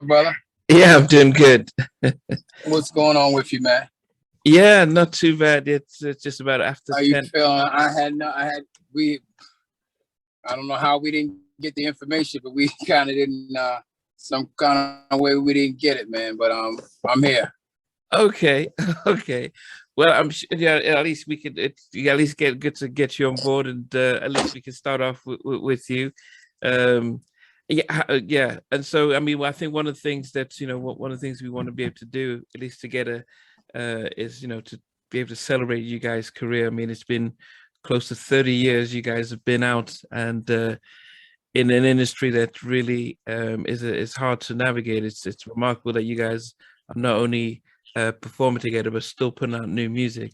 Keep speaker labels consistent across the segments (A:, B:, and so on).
A: brother?
B: Yeah, I'm doing good.
A: What's going on with you, man?
B: Yeah, not too bad. It's just about after
A: How you
B: 10.
A: feeling? I don't know how we didn't get the information, but we kind of didn't. Some kind of way we didn't get it, man. But I'm here.
B: Okay, okay. Well, yeah. At least we could. At least good to get you on board, and at least we can start off with you. Um, yeah. And so, I mean, I think one of the things that one of the things we want to be able to do, at least to get is to be able to celebrate you guys' career. I mean, it's been close to 30 years you guys have been out, and in an industry that really is hard to navigate. It's remarkable that you guys are not only performing together but still putting out new music.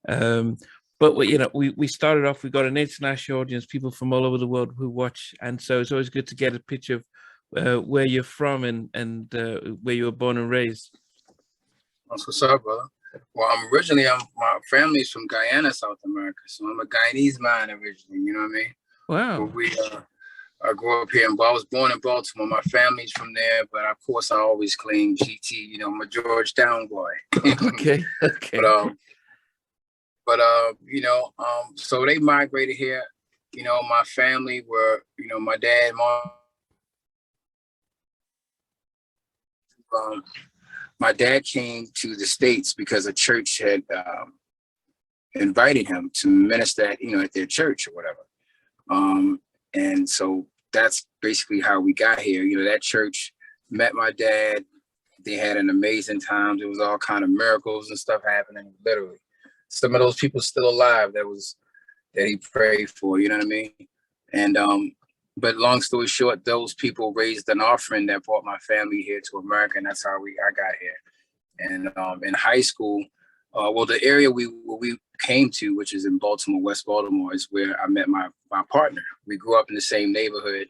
B: But we started off. We got an international audience, people from all over the world who watch, and so it's always good to get a picture of where you're from and where you were born and raised.
A: That's what's up, brother. Well, my family's from Guyana, South America, so I'm a Guyanese man originally. You know what I mean?
B: Wow.
A: But I grew up here, I was born in Baltimore. My family's from there, but of course I always claim GT. I'm a Georgetown boy.
B: Okay.
A: So they migrated here. My family were, my dad, mom. My dad came to the States because a church had invited him to minister at their church or whatever. And so that's basically how we got here. That church met my dad. They had an amazing time. There was all kind of miracles and stuff happening, literally. Some of those people still alive that he prayed for, you know what I mean? And but long story short, those people raised an offering that brought my family here to America, and that's how I got here. And in high school, the area we came to, which is in Baltimore, West Baltimore, is where I met my partner. We grew up in the same neighborhood,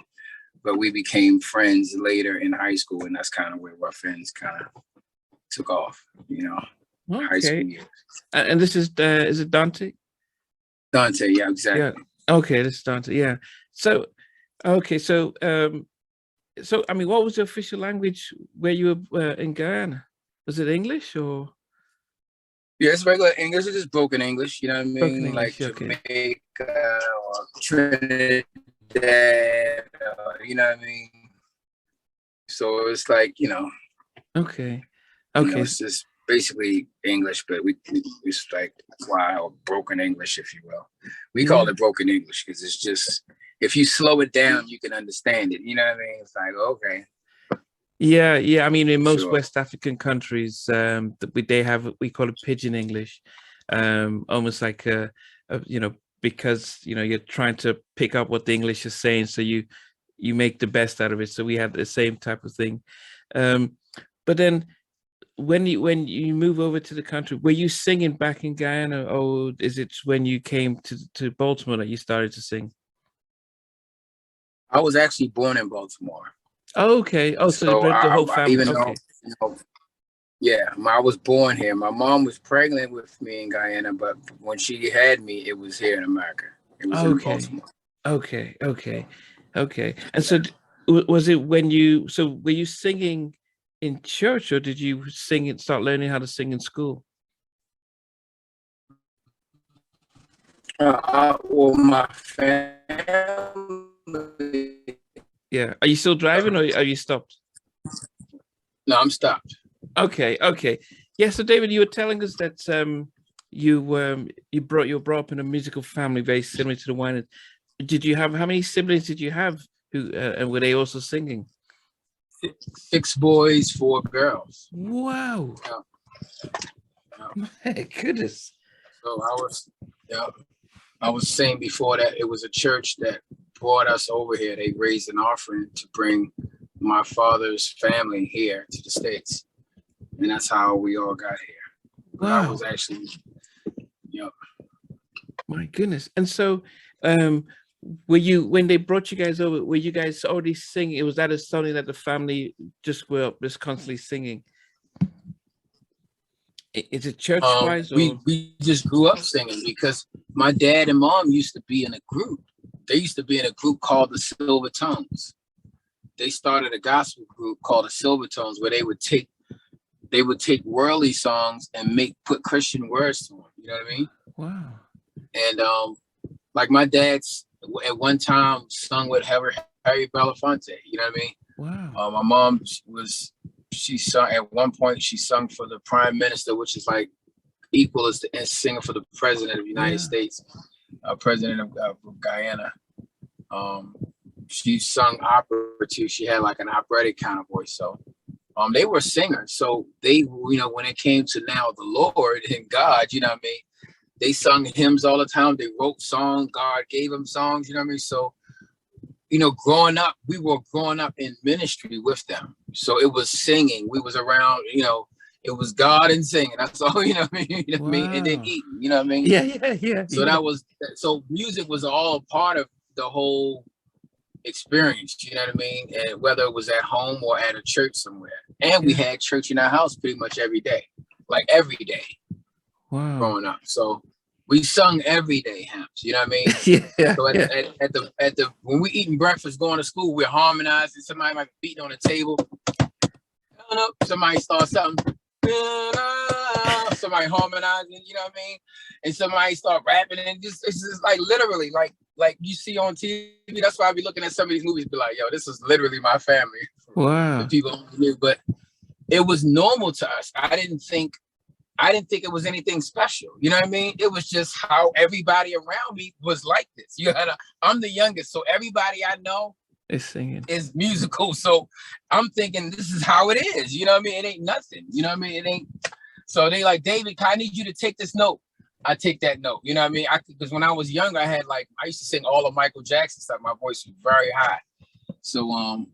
A: but we became friends later in high school, and that's kind of where Ruff Endz kind of took off,
B: Okay.
A: High school years.
B: And this is it Dante?
A: Dante, yeah, exactly.
B: Yeah. Okay, this is Dante. Yeah. So, okay, so I mean, what was the official language where you were in Guyana? Was it English or?
A: Yeah, it's regular English. It's just broken English. You know what I mean?
B: Broken English,
A: like
B: okay.
A: Jamaica or Trinidad. You know what I mean? So it's like
B: Okay.
A: It's just basically English, but it's like wild broken English, if you will. We call it broken English because it's just, if you slow it down, you can understand it. You know what I mean? It's like, okay.
B: Yeah. I mean, in most West African countries, we call it pidgin English, almost like because you're trying to pick up what the English is saying, so you make the best out of it. So we have the same type of thing. But then when you move over to the country, were you singing back in Guyana, or is it when you came to Baltimore that you started to sing?
A: I was actually born in Baltimore.
B: Oh, okay. Oh, so the whole family.
A: Even
B: okay.
A: though, I was born here. My mom was pregnant with me in Guyana, but when she had me, it was here in America. It was in Baltimore.
B: Okay. And so was it were you singing in church, or did you start learning how to sing in school?
A: Well, my family.
B: Yeah. Are you still driving, or are you stopped?
A: No, I'm stopped.
B: Okay. Yeah. So, David, you were telling us that you were brought up in a musical family very similar to the Winans. How many siblings did you have who and were they also singing?
A: 6 boys, 4 girls.
B: Wow. Yeah. My goodness.
A: So I was saying before that it was a church that brought us over here. They raised an offering to bring my father's family here to the States. And that's how we all got here.
B: Wow.
A: I was actually,
B: My goodness. And so when they brought you guys over, were you guys already singing? Was that something that the family just grew up just constantly singing? Is it church-wise?
A: We just grew up singing because my dad and mom used to be in a group. They used to be in a group called the Silver Tongues. they started a gospel group called the Silvertones, where they would take worldly songs and put Christian words to them. You know what I mean?
B: Wow.
A: And like my dad's at one time sung with Harry Belafonte. You know what I mean?
B: Wow.
A: My mom she sung at one point. She sung for the Prime Minister, which is like equal as the singer for the President of the United States, President of Guyana. She sung opera too. She had like an operatic kind of voice. So they were singers. So they, you know, when it came to now the Lord and God, you know what I mean? They sung hymns all the time. They wrote songs. God gave them songs, you know what I mean? So, you know, growing up, we were growing up in ministry with them. So it was singing. We was around, you know, it was God and singing. That's all, you know what I mean? You know what I mean? And then eating, you know what I mean?
B: Yeah.
A: So so music was all a part of the whole experience, you know what I mean? And whether it was at home or at a church somewhere. And we had church in our house pretty much every day, like every day.
B: Wow.
A: Growing up. So we sung everyday hymns, you know what I mean? So at the when we eating breakfast, going to school, we're harmonizing. Somebody might be beating on the table. Somebody starts something. Somebody harmonizing, you know what I mean? And somebody start rapping, and it's just like literally like you see on TV. That's why I be looking at some of these movies, be like, yo, this is literally my family.
B: Wow.
A: The people knew, but it was normal to us. I didn't think it was anything special. You know what I mean? It was just how everybody around me was like this. I'm the youngest, so everybody I know
B: is singing,
A: is musical. So I'm thinking this is how it is. You know what I mean? It ain't nothing. You know what I mean? It ain't. So they like, David, I need you to take this note. I take that note. You know what I mean? Because when I was younger, I used to sing all of Michael Jackson stuff. My voice was very high. So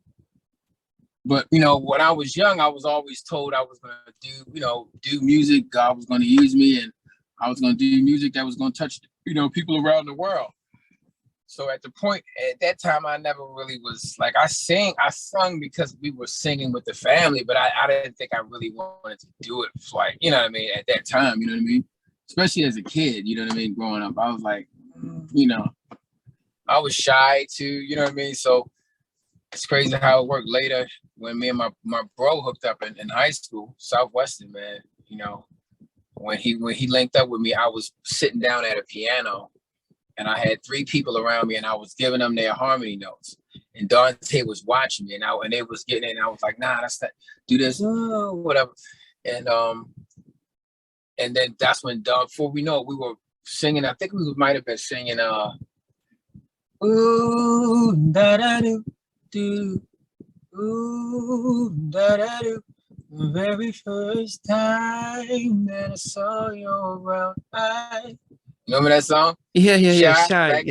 A: but you know, when I was young, I was always told I was gonna do music. God was gonna use me, and I was gonna do music that was gonna touch, you know, people around the world. So at that time, I never really was like, I sung because we were singing with the family, but I didn't think I really wanted to do it, like, you know what I mean, at that time, you know what I mean? Especially as a kid, you know what I mean? Growing up, I was like, you know, I was shy too, you know what I mean? So it's crazy how it worked later when me and my bro hooked up in high school, Southwestern, man. You know, when he linked up with me, I was sitting down at a piano, and I had 3 people around me, and I was giving them their harmony notes. And Dante was watching me, and they was getting it, and I was like, nah, that's not, do this, whatever. And then that's when, before we know it, we were singing. I think we might have been singing, ooh, da da do. Ooh, da da do. The very first time that I saw your brown eyes. You remember that song?
B: Yeah.
A: Shy.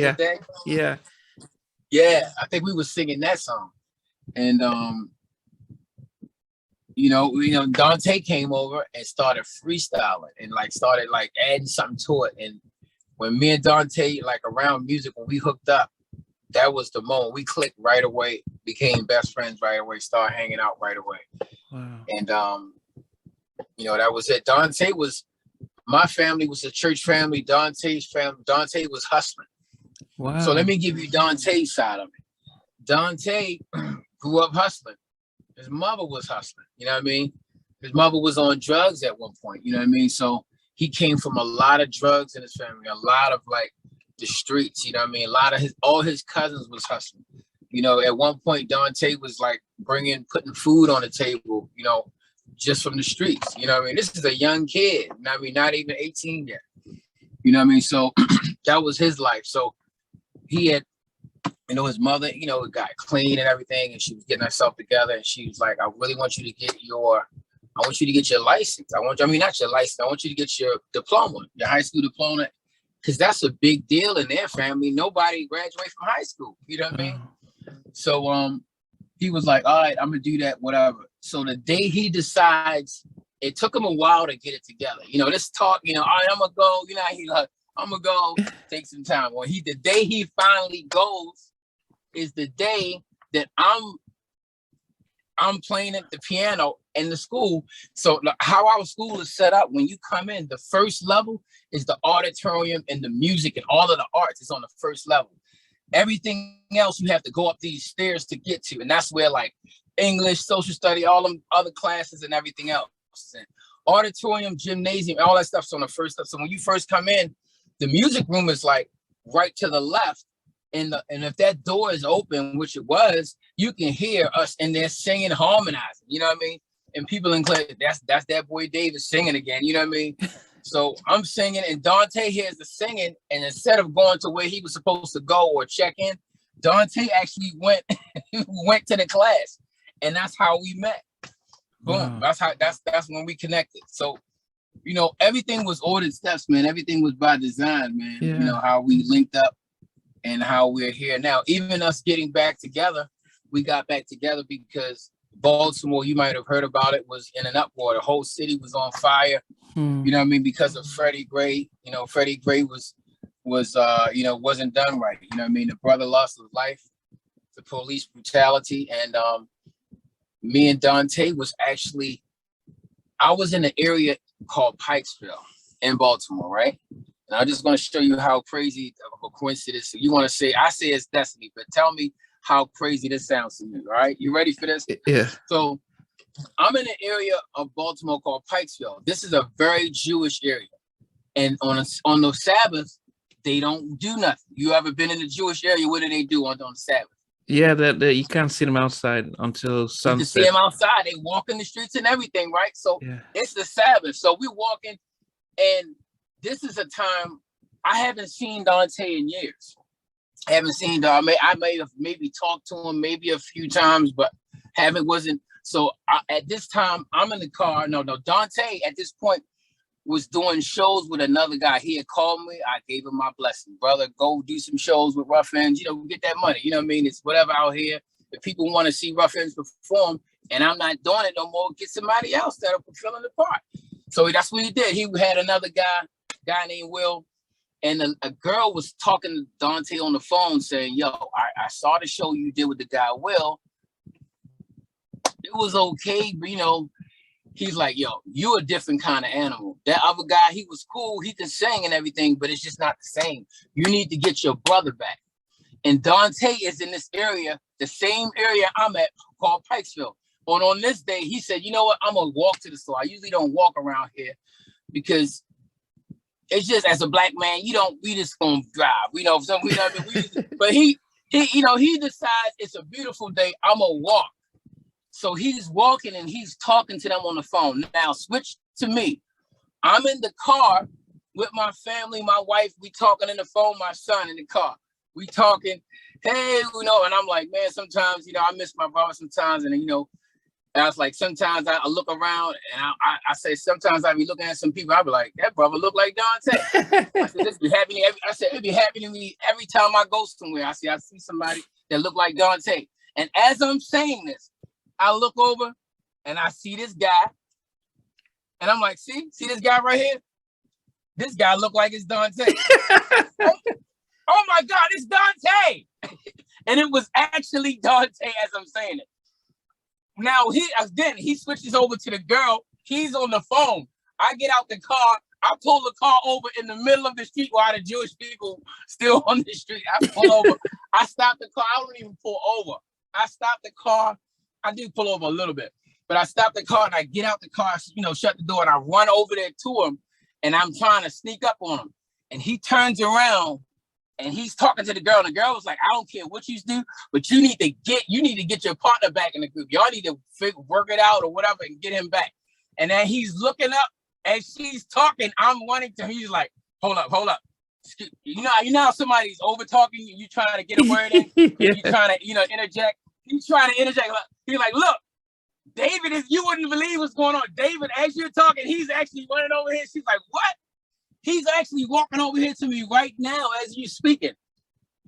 A: Yeah. I think we were singing that song, and you know, Dante came over and started freestyling and started adding something to it. And when me and Dante around music, when we hooked up, that was the moment we clicked right away, became best friends right away, started hanging out right away.
B: Wow.
A: And you know, that was it. My family was a church family. Dante's family, Dante was hustling.
B: Wow.
A: So let me give you Dante's side of it. Dante grew up hustling. His mother was hustling, you know what I mean? His mother was on drugs at one point, you know what I mean? So he came from a lot of drugs in his family, a lot of the streets, you know what I mean? All his cousins was hustling. You know, at one point, Dante was putting food on the table, you know, just from the streets. You know what I mean? This is a young kid, you know what I mean? Not even 18 yet. You know what I mean? So that was his life. So he had, you know, his mother, you know, got clean and everything, and she was getting herself together, and she was like, I really want you to get your license. Not your license. I want you to get your diploma, your high school diploma, because that's a big deal in their family. Nobody graduates from high school. You know what I mean? So he was like, all right, I'm gonna do that, whatever. So the day he decides, it took him a while to get it together. You know, this talk, you know, all right, I'm gonna go, you know, he's like, I'm gonna go take some time. Well, the day he finally goes is the day that I'm playing at the piano in the school. So how our school is set up, when you come in, the first level is the auditorium and the music and all of the arts is on the first level. Everything else you have to go up these stairs to get to. And that's where like English, social study, all them other classes and everything else. And auditorium, gymnasium, all that stuff's on the first stuff. So when you first come in, the music room is like right to the left. And if that door is open, which it was, you can hear us in there singing, harmonizing, you know what I mean? And people in class, that's that boy David singing again, you know what I mean? So I'm singing and Dante hears the singing, and instead of going to where he was supposed to go or check in, Dante actually went to the class, and that's how we met. Boom. Wow. That's when we connected. So, you know, everything was ordered steps, man. Everything was by design, man. Yeah. You know, how we linked up and how we're here now. Even us getting back together, we got back together because Baltimore, you might have heard about it, was in an uproar. The whole city was on fire. You know what I mean? Because of Freddie Gray. You know, Freddie Gray was you know, wasn't done right. You know what I mean? The brother lost his life, the police brutality. And me and Dante I was in an area called Pikesville in Baltimore, right? And I'm just going to show you how crazy of a coincidence. You want to say, I say it's destiny, but tell me how crazy this sounds to you, all right? You ready for this?
B: Yeah.
A: So I'm in an area of Baltimore called Pikesville. This is a very Jewish area. And on the Sabbath, they don't do nothing. You ever been in the Jewish area? What do they do on the Sabbath?
B: Yeah, that you can't see them outside until sunset. You can
A: see them outside. They walk in the streets and everything, right? So It's the Sabbath. So we're walking, and this is a time I haven't seen Dante in years. I haven't seen Dante. I may have maybe talked to him maybe a few times, but wasn't. So at this time, I'm in the car. No, Dante at this point was doing shows with another guy. He had called me. I gave him my blessing. Brother, go do some shows with Ruff Endz. You know, get that money. You know what I mean? It's whatever out here. If people want to see Ruff Endz perform and I'm not doing it no more, get somebody else that'll fulfill the part. So that's what he did. He had another guy named Will. And a girl was talking to Dante on the phone saying, yo, I saw the show you did with the guy, Will. It was okay, but, you know, he's like, yo, you a different kind of animal. That other guy, he was cool. He can sing and everything, but it's just not the same. You need to get your brother back. And Dante is in this area, the same area I'm at, called Pikesville. On this day, he said, you know what? I'm going to walk to the store. I usually don't walk around here because it's just, as a black man, we just going to drive. You know what I mean? But he decides it's a beautiful day. I'm going to walk. So he's walking and he's talking to them on the phone. Now switch to me. I'm in the car with my family, my wife. We talking in the phone, my son in the car. We talking, hey, you know, and I'm like, man, sometimes, you know, I miss my brother sometimes. And, you know, I was like, sometimes I look around and I say, sometimes I be looking at some people, I be like, that brother look like Dante. I said, this be happening. It'd be happening to me every time I go somewhere. I see somebody that look like Dante. And as I'm saying this, I look over and I see this guy and I'm like, see this guy right here? This guy look like it's Dante. Oh my God, it's Dante. And it was actually Dante as I'm saying it. Now he switches over to the girl. He's on the phone. I get out the car. I pull the car over in the middle of the street while the Jewish people still on the street. I pull over. I stop the car. I don't even pull over. I stop the car. I do pull over a little bit, but I stop the car and I get out the car, you know, shut the door and I run over there to him and I'm trying to sneak up on him. And he turns around and he's talking to the girl. And the girl was like, I don't care what you do, but you need to get your partner back in the group. Y'all need to work it out or whatever and get him back. And then he's looking up as she's talking. I'm running to him. He's like, hold up. You know how somebody's over talking and you trying to get a word in, you trying to, you know, interject. He's trying to interject. He's like, look, David, you wouldn't believe what's going on. David, as you're talking, he's actually running over here. She's like, what? He's actually walking over here to me right now as you're speaking.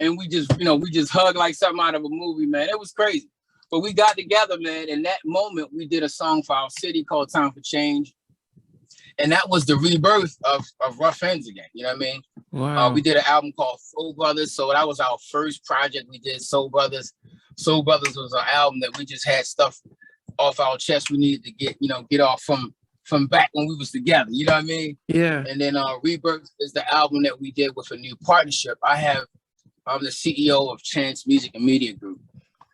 A: And we just hug like something out of a movie, man. It was crazy. But we got together, man. In that moment, we did a song for our city called Time for Change. And that was the rebirth of Ruff Endz again. You know what I mean?
B: Wow.
A: We did an album called Soul Brothers. So that was our first project we did, Soul Brothers. Soul Brothers was an album that we just had stuff off our chest we needed to get off from back when we was together. You know what I mean?
B: Yeah.
A: And then Rebirth is the album that we did with a new partnership. I have I'm the CEO of Chance Music and Media Group.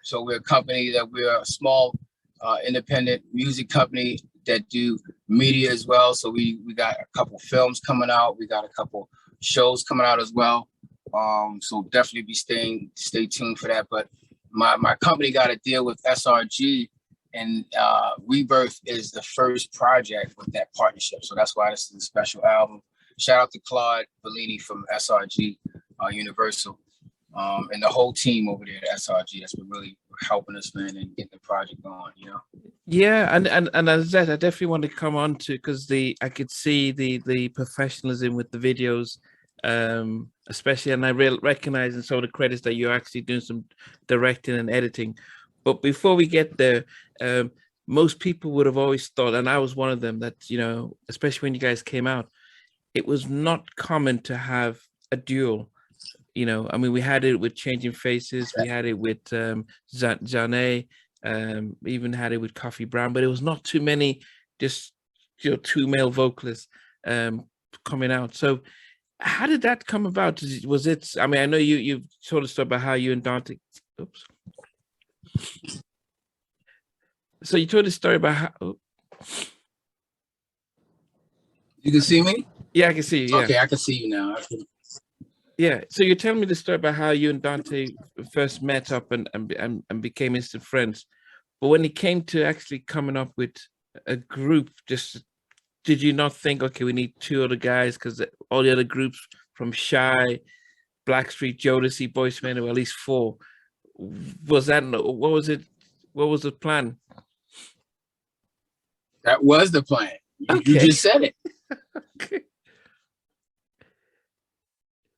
A: So we're a small independent music company that do media as well. So we got a couple films coming out. We got a couple shows coming out as well. So definitely stay tuned for that. But my company got a deal with SRG, and Rebirth is the first project with that partnership. So that's why this is a special album. Shout out to Claude Bellini from SRG Universal, and the whole team over there at SRG that's been really helping us, man, and getting the project going, you know.
B: Yeah, and as I said, I definitely want to come on to, because I could see the professionalism with the videos, especially, and I recognize in some of the credits that you're actually doing some directing and editing. But before we get there, most people would have always thought, and I was one of them, that, you know, especially when you guys came out, it was not common to have a duel. You know, I mean, we had it with Changing Faces, we had it with Janae, even had it with Coffee Brown, but it was not too many, just, you know, two male vocalists coming out. So how did that come about? Was it, I mean, I know you've told us about how you and Dante, oops. So you told a story about how, oh.
A: You can see me?
B: Yeah, I can see you. Yeah.
A: Okay, I can see you now.
B: Yeah, so you're telling me the story about how you and Dante first met up and became instant friends. But when it came to actually coming up with a group, just did you not think, okay, we need two other guys, because all the other groups from Shy, Blackstreet, Jodeci, Boyz II Men, or at least four? Was that, what was it? What was the plan?
A: That was the plan.
B: Okay.
A: You just said it.
B: Okay.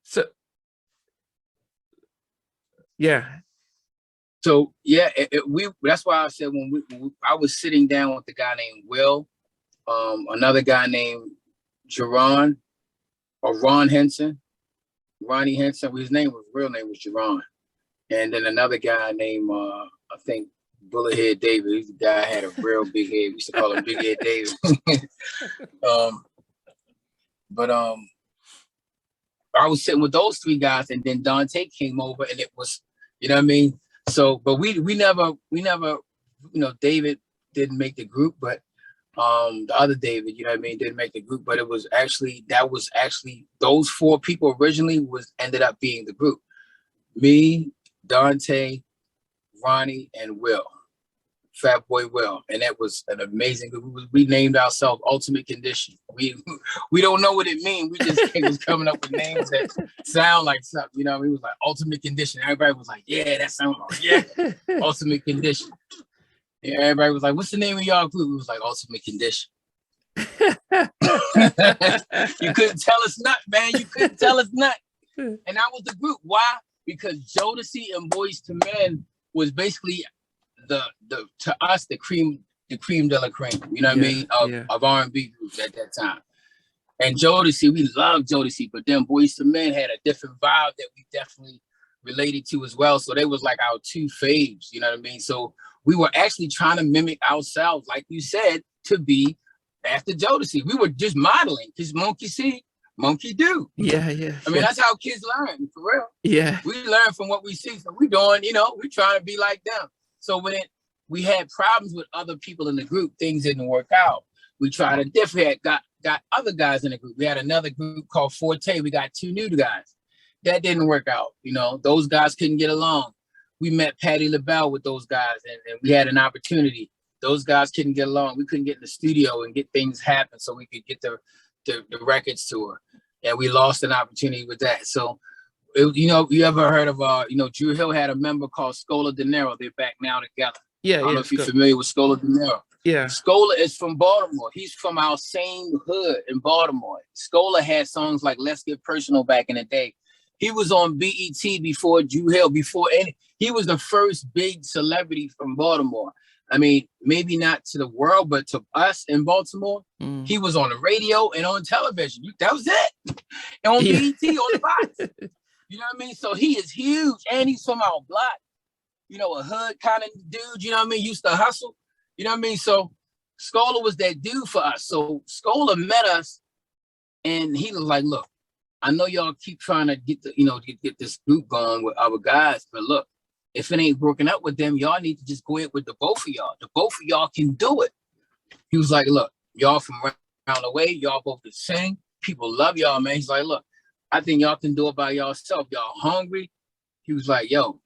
B: So, yeah.
A: So yeah, that's why I said when I was sitting down with the guy named Will, another guy named Jerron or Ronnie Henson, his real name was Jerron, and then another guy named I think Bullethead David. He's the guy had a real big head. We used to call him Big Head David. But I was sitting with those three guys, and then Dante came over, and it was, you know what I mean? So, but we never, you know, David didn't make the group, but the other David, you know what I mean, didn't make the group, but that was actually those four people originally ended up being the group. Me, Dante, Ronnie, and Will. Fat Boy Will, and that was an amazing group. We named ourselves Ultimate Condition. We don't know what it means. We just was coming up with names that sound like something. You know, it was like Ultimate Condition. Everybody was like, "Yeah, that sounds like, yeah, Ultimate Condition." Yeah, everybody was like, "What's the name of y'all group?" It was like Ultimate Condition. You couldn't tell us nothing, man. You couldn't tell us nothing. And that was the group. Why? Because Jodeci and Boyz II Men was basically to us the cream de la cream, you know what I mean, of R&B groups at that time. And Jodeci, we loved Jodeci, but then Boyz II Men had a different vibe that we definitely related to as well. So they was like our two faves, you know what I mean? So we were actually trying to mimic ourselves, like you said, to be after Jodeci. We were just modeling, because monkey see, monkey do.
B: Yeah.
A: I mean, that's how kids learn, for real.
B: Yeah.
A: We learn from what we see. So we doing, you know, we trying to be like them. So when we had problems with other people in the group, things didn't work out. We tried to different, got other guys in the group. We had another group called Forte. We got two new guys. That didn't work out. You know, those guys couldn't get along. We met Patti LaBelle with those guys, and we had an opportunity. Those guys couldn't get along. We couldn't get in the studio and get things happen so we could get the records to her. And we lost an opportunity with that. So, you know, you ever heard of, you know, Drew Hill had a member called Scola De Niro. They're back now together.
B: Yeah,
A: I don't know if you're familiar with Scola De Niro.
B: Yeah.
A: Scola is from Baltimore. He's from our same hood in Baltimore. Scola had songs like Let's Get Personal back in the day. He was on BET before Drew Hill, he was the first big celebrity from Baltimore. I mean, maybe not to the world, but to us in Baltimore, he was on the radio and on television. That was it. And on BET, on the box. You know what I mean? So he is huge, and he's from our block. You know, a hood kind of dude, you know what I mean? Used to hustle, you know what I mean? So Scola was that dude for us. So Scola met us, and he was like, look, I know y'all keep trying to get get this group going with our guys, but look, if it ain't working out with them, y'all need to just go ahead with the both of y'all. The both of y'all can do it. He was like, look, y'all from around the way, y'all both can sing. People love y'all, man. He's like, look, I think y'all can do it by yourself. Y'all hungry? He was like, yo,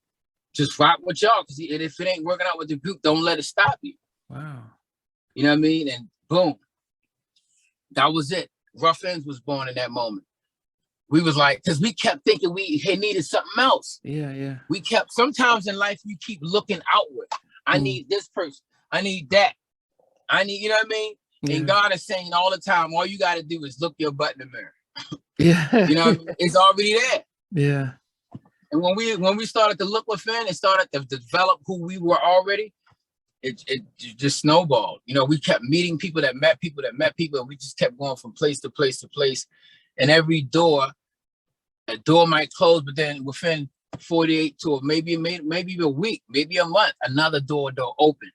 A: just rock with y'all. Because if it ain't working out with the group, don't let it stop you.
B: Wow.
A: You know what I mean? And boom, that was it. Ruff Endz was born in that moment. We was like, because we kept thinking we had needed something else.
B: Yeah.
A: We kept, sometimes in life, you keep looking outward. I need this person. I need that. I need, you know what I mean? Yeah. And God is saying all the time, all you got to do is look your butt in the mirror.
B: Yeah.
A: You know what I mean? It's already there.
B: Yeah.
A: And when we started to look within and started to develop who we were already, it just snowballed. You know, we kept meeting people that met people that met people, and we just kept going from place to place to place. And every door, a door might close, but then within 48 to maybe a week, maybe a month, another door opened.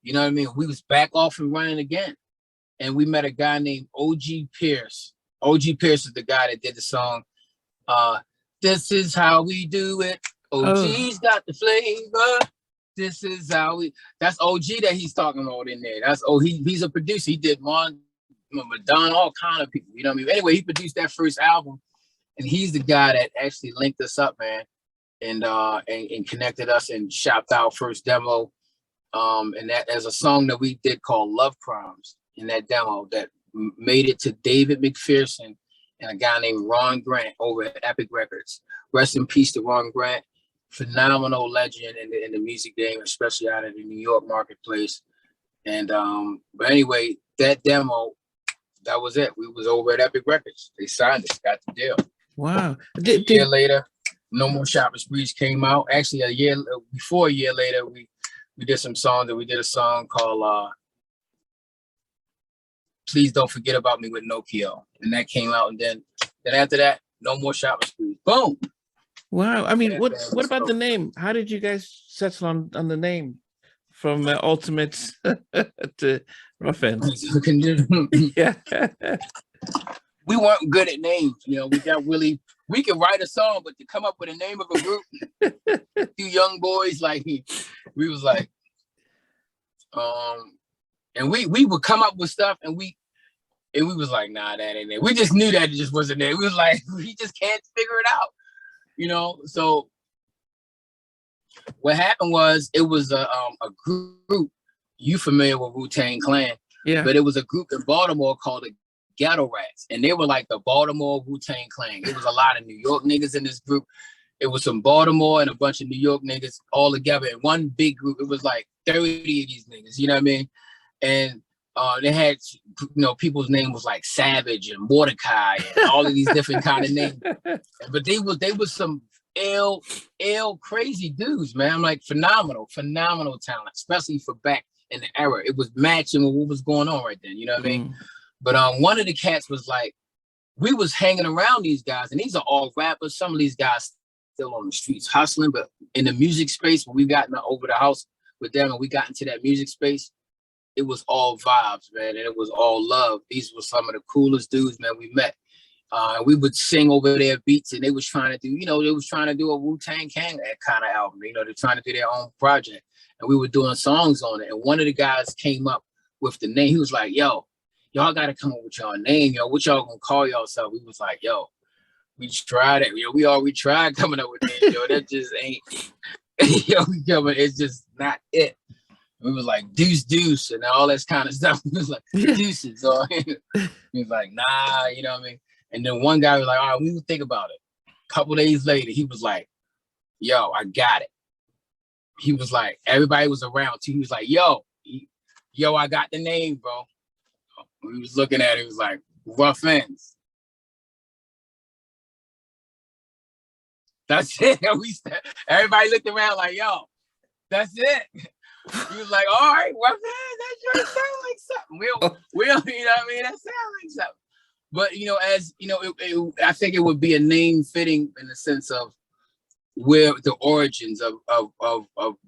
A: You know what I mean? We was back off and running again. And we met a guy named O.G. Pierce. O.G. Pierce is the guy that did the song, This Is How We Do It. OG's got the flavor. This is how that's OG that he's talking about in there. That's he's a producer. He did Madonna, all kind of people. You know what I mean? Anyway, he produced that first album, and he's the guy that actually linked us up, man, and connected us and shopped our first demo. And that as a song that we did called Love Crimes in that demo that made it to David McPherson and a guy named Ron Grant over at Epic Records. Rest in peace to Ron Grant. Phenomenal legend in the music game, especially out of the New York marketplace. And but anyway, that demo, that was it. We was over at Epic Records. They signed us, got the deal.
B: Wow.
A: A year later, No More Shopping Sprees came out. Actually, a year later, we did some songs. And we did a song called Please Don't Forget About Me with Nokia. And that came out. And then after that, No More Shopping Sprees. Boom.
B: Wow. I mean, what about the name? How did you guys settle on the name from Ultimate to Ruff Endz? Yeah.
A: We weren't good at names. You know, we could write a song, but to come up with a name of a group, two young boys, like we was like, and we would come up with stuff and we was like, nah, that ain't it. We just knew that it just wasn't there. We was like, we just can't figure it out. You know, so what happened was it was a group. You familiar with Wu-Tang Clan?
B: Yeah.
A: But it was a group in Baltimore called the Ghetto Rats, and they were like the Baltimore Wu-Tang Clan. It was a lot of New York niggas in this group. It was some Baltimore and a bunch of New York niggas all together in one big group. It was like 30 of these niggas, you know what I mean? And they had, you know, people's name was like Savage and Mordecai and all of these different kind of names. But they was some ill crazy dudes, man. I'm like phenomenal talent, especially for back in the era. It was matching with what was going on right then, you know what I mean? But one of the cats was like, we was hanging around these guys, and these are all rappers. Some of these guys still on the streets hustling, but in the music space, when we got over the house with them and we got into that music space, it was all vibes, man, and it was all love. These were some of the coolest dudes, man, we met. We would sing over their beats, and they was trying to do a Wu-Tang Clan kind of album. You know, they're trying to do their own project, and we were doing songs on it. And one of the guys came up with the name. He was like, yo, y'all got to come up with y'all name, yo. What y'all gonna call yourself? We was like, yo, we tried it. Yo, we tried coming up with names, yo. That just ain't, it's just not it. We was like deuce and all this kind of stuff. We was like deuces. So he was like, nah, you know what I mean? And then one guy was like, all right, we will think about it. A couple days later, he was like, yo, I got it. He was like, everybody was around too. He was like, yo, I got the name, bro. We was looking at it, it was like Ruff Endz. That's it. Everybody looked around like, yo, that's it. He was like, all right, Ruff Endz, that sure sound like something. We'll, you know what I mean? That sounds like something. But, you know, as, you know, I think it would be a name fitting in the sense of where the origins of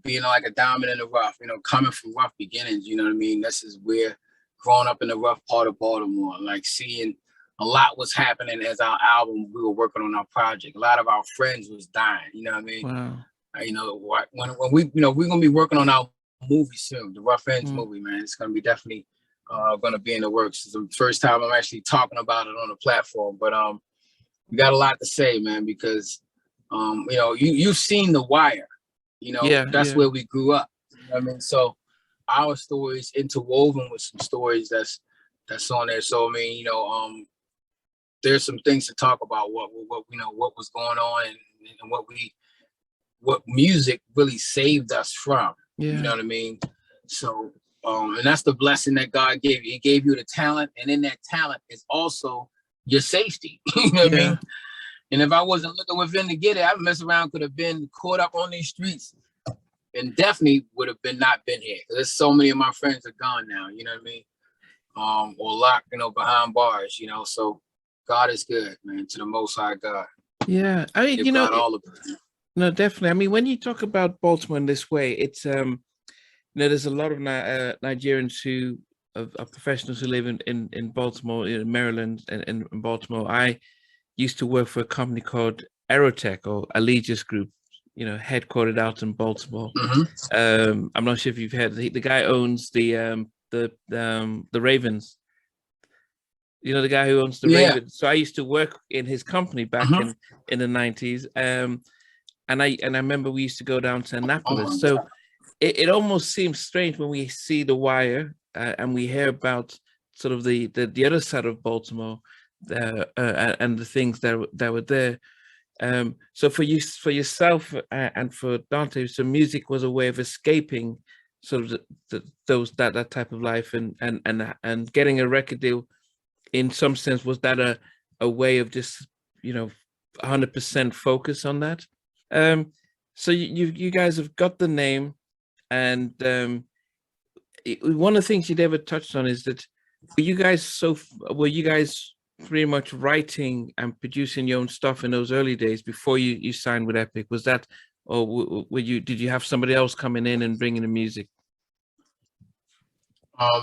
A: being like a diamond in the rough, you know, coming from rough beginnings, you know what I mean? This is where growing up in the rough part of Baltimore, like seeing a lot was happening as our album, we were working on our project. A lot of our friends was dying, you know what I mean?
B: Wow.
A: You know, when we, you know, we're gonna be working on our movie soon, the Ruff Endz movie, man. It's gonna be definitely gonna be in the works. It's the first time I'm actually talking about it on the platform, but we got a lot to say, man, because you know, you've seen The Wire, you know, that's where we grew up. You know what I mean? So our stories interwoven with some stories that's on there. So I mean, you know, there's some things to talk about, what you know, what was going on, and what music really saved us from. You know what I mean? So and that's the blessing that God gave you. He gave you the talent, and in that talent is also your safety. You know what I mean? And if I wasn't looking within to get it, I mess around, could have been caught up on these streets, and definitely would have not been here. There's so many of my friends are gone now, you know what I mean? Or locked, you know, behind bars, you know. So God is good, man, to the Most High God.
B: Yeah, I mean, you know,
A: all of
B: no, definitely. I mean, when you talk about Baltimore in this way, it's you know, there's a lot of Nigerians who are professionals who live in Baltimore, in Maryland, and in Baltimore. I used to work for a company called Aerotech or Allegiance Group, you know, headquartered out in Baltimore. I'm not sure if you've heard. The guy owns the Ravens. You know, the guy who owns the Ravens. So I used to work in his company back in the 90s. And I remember we used to go down to Annapolis. So it almost seems strange when we see The Wire and we hear about sort of the other side of Baltimore and the things that were there. So for yourself and for Dante, so music was a way of escaping sort of that type of life, and getting a record deal. In some sense, was that a way of just, you know, 100% focus on that? So you guys have got the name, and one of the things you never touched on is that were you guys pretty much writing and producing your own stuff in those early days before you signed with Epic? Was that, or did you have somebody else coming in and bringing the music?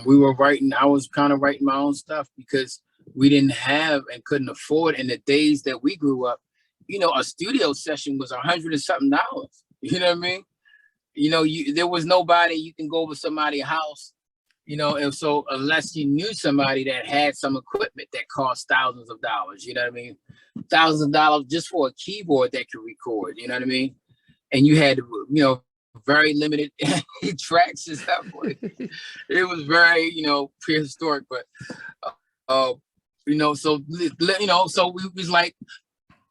A: We were writing. I was kind of writing my own stuff because we didn't have and couldn't afford in the days that we grew up. You know, a studio session was $100 and something. You know what I mean? You know, there was nobody you can go over somebody's house, you know, and so unless you knew somebody that had some equipment that cost thousands of dollars, you know what I mean? Thousands of dollars just for a keyboard that could record, you know what I mean? And you had, you know, very limited tracks and stuff. It was very, you know, prehistoric, but you know, so you know, so we was like,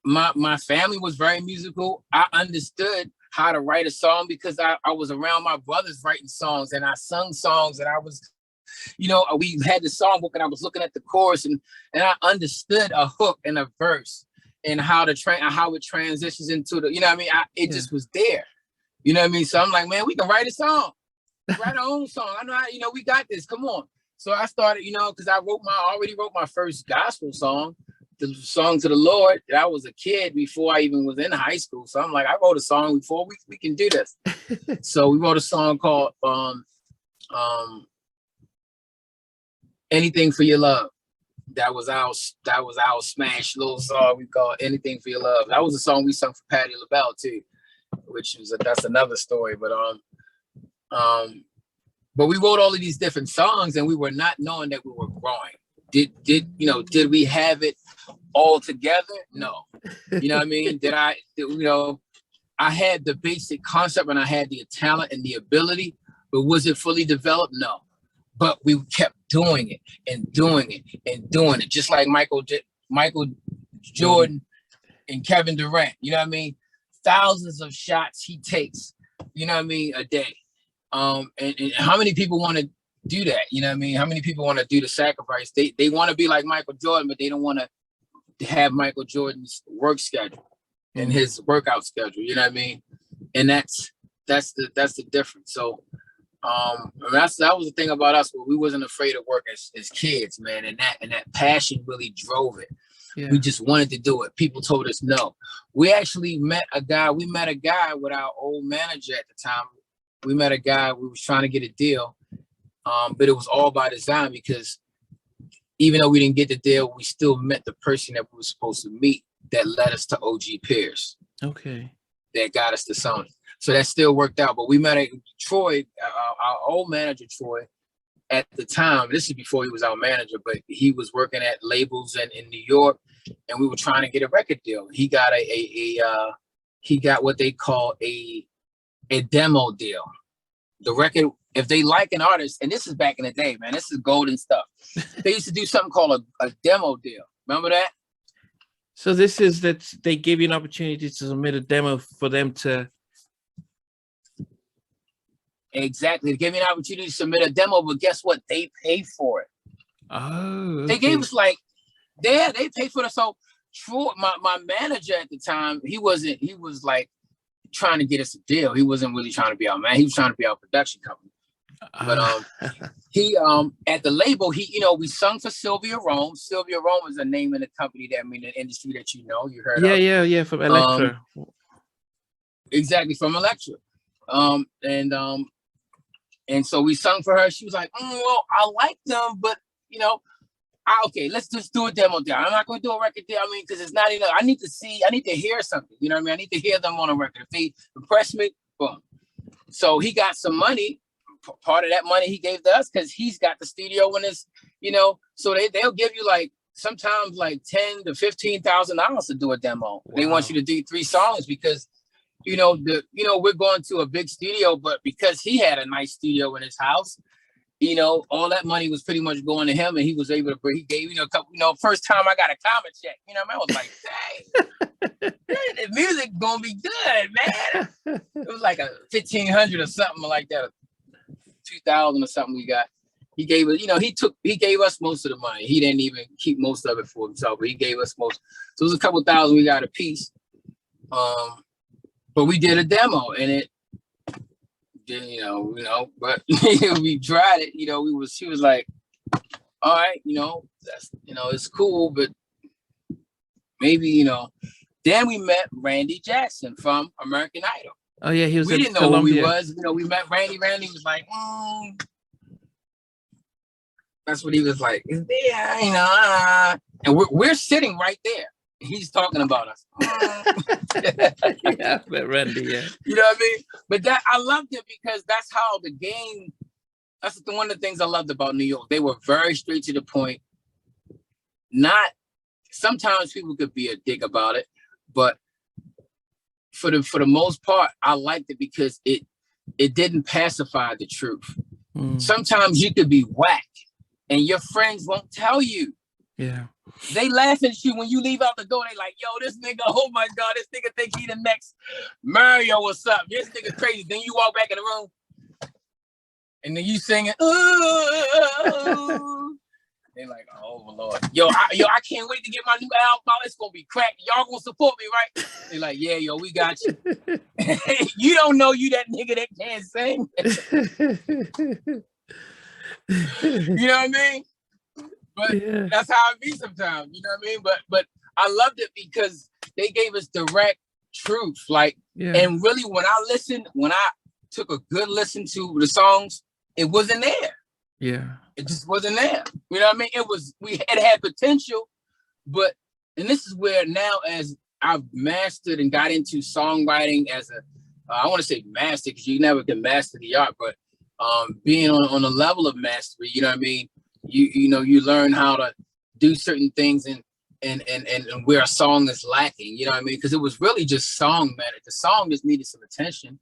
A: my family was very musical. I understood how to write a song because I was around my brothers writing songs, and I sung songs, and I was, you know, we had the songbook, and I was looking at the chorus, and I understood a hook and a verse and how it transitions into the, you know what I mean? It just was there. You know what I mean? So I'm like, man, we can write a song, write our own song. I know how, you know, we got this. Come on. So I started, you know, because I already wrote my first gospel song, the song to the Lord. I was a kid before I even was in high school. So I'm like, I wrote a song before we can do this. So we wrote a song called Anything for Your Love. That was our smash little song we called Anything for Your Love. That was a song we sung for Patti LaBelle too, which is that's another story. But we wrote all of these different songs, and we were not knowing that we were growing. Did we have it all together? No. You know what I mean? I had the basic concept, and I had the talent and the ability, but was it fully developed? No. But we kept doing it and doing it and doing it, just like Michael Jordan and Kevin Durant. You know what I mean? Thousands of shots he takes, you know what I mean, a day. And how many people want to do that? You know what I mean? How many people want to do the sacrifice? They want to be like Michael Jordan, but they don't want to have Michael Jordan's work schedule and his workout schedule. You know what I mean? And that's the difference. So that was the thing about us, where we wasn't afraid of work as kids, man, and that passion really drove it. Yeah. We just wanted to do it. People told us no. We actually met a guy. We met a guy with our old manager at the time. We met a guy. We was trying to get a deal, but it was all by design, because even though we didn't get the deal, we still met the person that we were supposed to meet that led us to OG Pierce.
B: Okay.
A: That got us to Sony. So that still worked out. But we met at Troy, our old manager, Troy, at the time. This is before he was our manager, but he was working at labels in New York, and we were trying to get a record deal. He got he got what they call a demo deal. The record, if they like an artist, and this is back in the day, man, this is golden stuff. They used to do something called a demo deal. Remember that?
B: So this is that they give you an opportunity to submit a demo for them to.
A: Exactly. They gave me an opportunity to submit a demo, but guess what? They pay for it.
B: Oh. Okay.
A: They gave us like, they paid for it. So Troy, my manager at the time, he was like trying to get us a deal. He wasn't really trying to be our man. He was trying to be our production company. But he at the label, we sung for Sylvia Rome. Sylvia Rome is a name in the company that the industry that you heard of.
B: Yeah, from Elektra.
A: Exactly, from Elektra. And so we sung for her. She was like, well, I like them, but okay, let's just do a demo deal. I'm not going to do a record deal. I mean, because it's not enough. I need to hear something. You know what I mean? I need to hear them on a record. If they impress me, boom. So he got some money. Part of that money he gave to us because he's got the studio when it's, so they'll give you like sometimes like $10,000 to $15,000 to do a demo. Wow. They want you to do 3 songs because, we're going to a big studio, but because he had a nice studio in his house, all that money was pretty much going to him, and he was able to he gave, a couple, first time I got a comment check, I was like, dang, the music gonna be good, man. It was like a 1,500 or something like that, 2,000 or something we got. He gave us, he gave us most of the money. He didn't even keep most of it for himself, but he gave us most. So it was a couple thousand we got a piece. But we did a demo, and it, but we tried it. She was like, all right, that's, it's cool, but maybe, Then we met Randy Jackson from American Idol.
B: Oh yeah, he was.
A: We didn't know
B: Columbia.
A: who he was. We met Randy. Randy was like, that's what he was like. Yeah, and we're sitting right there. He's talking about us.
B: Yeah, but Randy, yeah.
A: You know what I mean? But that I loved it because that's how the game. That's one of the things I loved about New York. They were very straight to the point. Not sometimes people could be a dick about it, but for the most part, I liked it because it didn't pacify the truth. Sometimes you could be whack, and your friends won't tell you.
B: Yeah.
A: They laugh at you when you leave out the door. They like, yo, this nigga, oh my God, this nigga think he the next Mario or something. This nigga crazy. Then you walk back in the room and then you singing, ooh. They're like, oh Lord. Yo, I can't wait to get my new album out. It's gonna be crack. Y'all gonna support me, right? They're like, yeah, yo, we got you. You don't know you that nigga that can't sing. You know what I mean? But yeah. That's how it be sometimes, you know what I mean? But I loved it because they gave us direct truth. Like, and really when I took a good listen to the songs, it wasn't there.
B: Yeah.
A: It just wasn't there. You know what I mean? It had potential, but, and this is where now as I've mastered and got into songwriting as I want to say master, because you never can master the art, but being on a level of mastery, you know what I mean? You learn how to do certain things and where a song is lacking, you know what I mean? Because it was really just song matter. The song just needed some attention.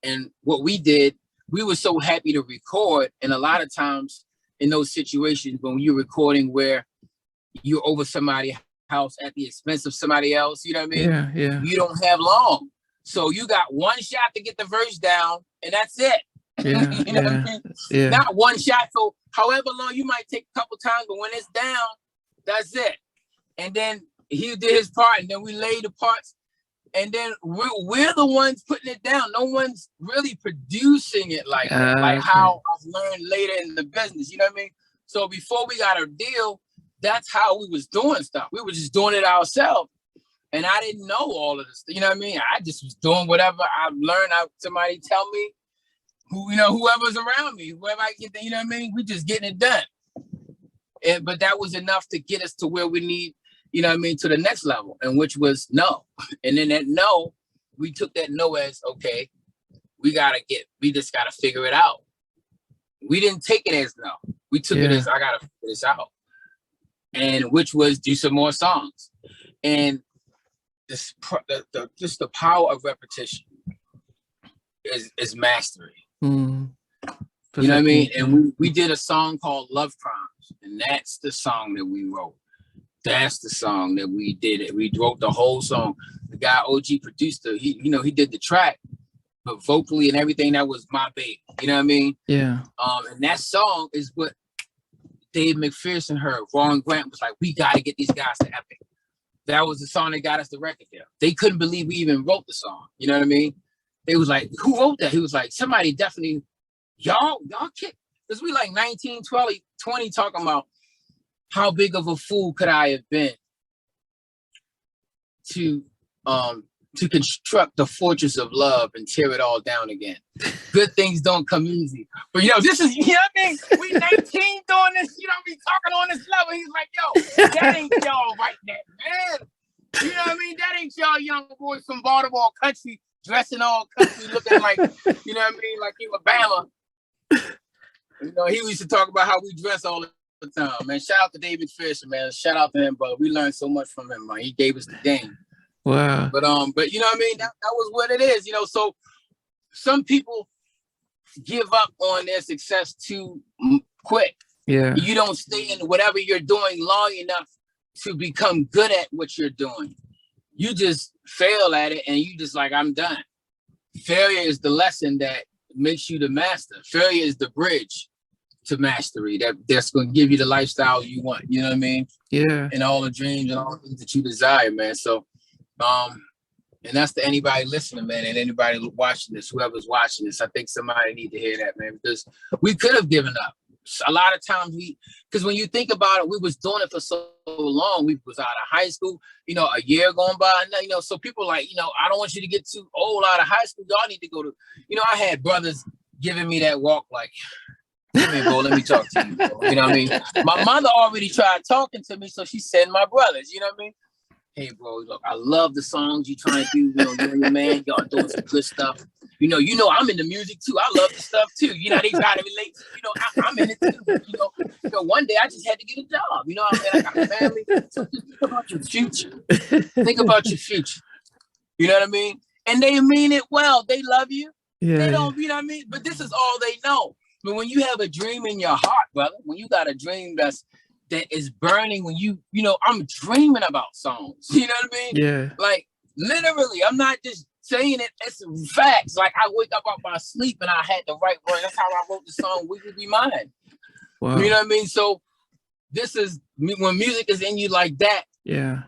A: And what we did, we were so happy to record. And a lot of times in those situations when you're recording where you're over somebody's house at the expense of somebody else, you know what I mean?
B: Yeah.
A: You don't have long. So you got one shot to get the verse down and that's it.
B: Yeah,
A: you know what I mean?
B: Yeah.
A: Not one shot. So however long you might take a couple times, but when it's down, that's it. And then he did his part, and then we laid the parts, and then we're the ones putting it down. No one's really producing it like that, like how I've learned later in the business. You know what I mean? So before we got our deal, that's how we was doing stuff. We were just doing it ourselves, and I didn't know all of this. You know what I mean? I just was doing whatever I learned. Somebody tell me. Whoever's around me, whoever I get, you know what I mean? We just getting it done. but that was enough to get us to where we need, you know what I mean, to the next level, and which was no. And then that no, we took that no as, okay, we just gotta figure it out. We didn't take it as no. We took it as, I gotta figure this out. And which was do some more songs. And this, just the power of repetition is mastery.
B: Mm.
A: You know what I mean? And we did a song called Love Crimes, and that's the song that we wrote. That's the song that we did it. We wrote the whole song. The guy OG produced it. He did the track, but vocally and everything, that was my baby. You know what I mean?
B: Yeah.
A: And that song is what Dave McPherson heard. Ron Grant was like, we gotta get these guys to Epic. That was the song that got us the record deal. They couldn't believe we even wrote the song. You know what I mean? They was like, who wrote that? He was like, somebody definitely, y'all kick. Because we like 19, 20 talking about how big of a fool could I have been to construct the fortress of love and tear it all down again. Good things don't come easy. But this is, you know what I mean? We 19 doing this, we talking on this level. He's like, yo, that ain't y'all right there, man. You know what I mean? That ain't y'all young boys from Baltimore country, dressing all country, looking like, you know what I mean, like Alabama. He used to talk about how we dress all the time, man. Shout out to Dave McPherson, man. Shout out to him, brother. We learned so much from him, man. He gave us the game.
B: Wow.
A: But you know what I mean? That was what it is, so some people give up on their success too quick.
B: Yeah.
A: You don't stay in whatever you're doing long enough to become good at what you're doing. You just fail at it and you just like, I'm done. Failure is the lesson that makes you the master. Failure is the bridge to mastery that's going to give you the lifestyle you want. You know what I mean?
B: Yeah.
A: And all the dreams and all the things that you desire, man. So, and that's to anybody listening, man, and anybody watching this, whoever's watching this. I think somebody need to hear that, man, because we could have given up. A lot of times because when you think about it, we was doing it for so long. We was out of high school, a year going by, so people like, I don't want you to get too old out of high school. Y'all need to go to, I had brothers giving me that walk like, come here, bro, let me talk to you, bro. You know what I mean? My mother already tried talking to me, so she sent my brothers, you know what I mean? Hey, bro, look, I love the songs you trying to do. You and your man, y'all doing some good stuff. I'm in the music too. I love the stuff too. They try to relate. I'm in it too. One day I just had to get a job. I got a family. So just think about your future. Think about your future. You know what I mean? And they mean it well. They love you.
B: Yeah.
A: They don't, you know what I mean? But this is all they know. But when you have a dream in your heart, brother, when you got a dream that is burning, when I'm dreaming about songs. You know what I mean?
B: Yeah.
A: Like literally, I'm not just saying it. It's facts. Like I wake up out my sleep and I had the right word. That's how I wrote the song "We Will Be Mine."
B: Wow.
A: You know what I mean? So this is when music is in you like that.
B: Yeah.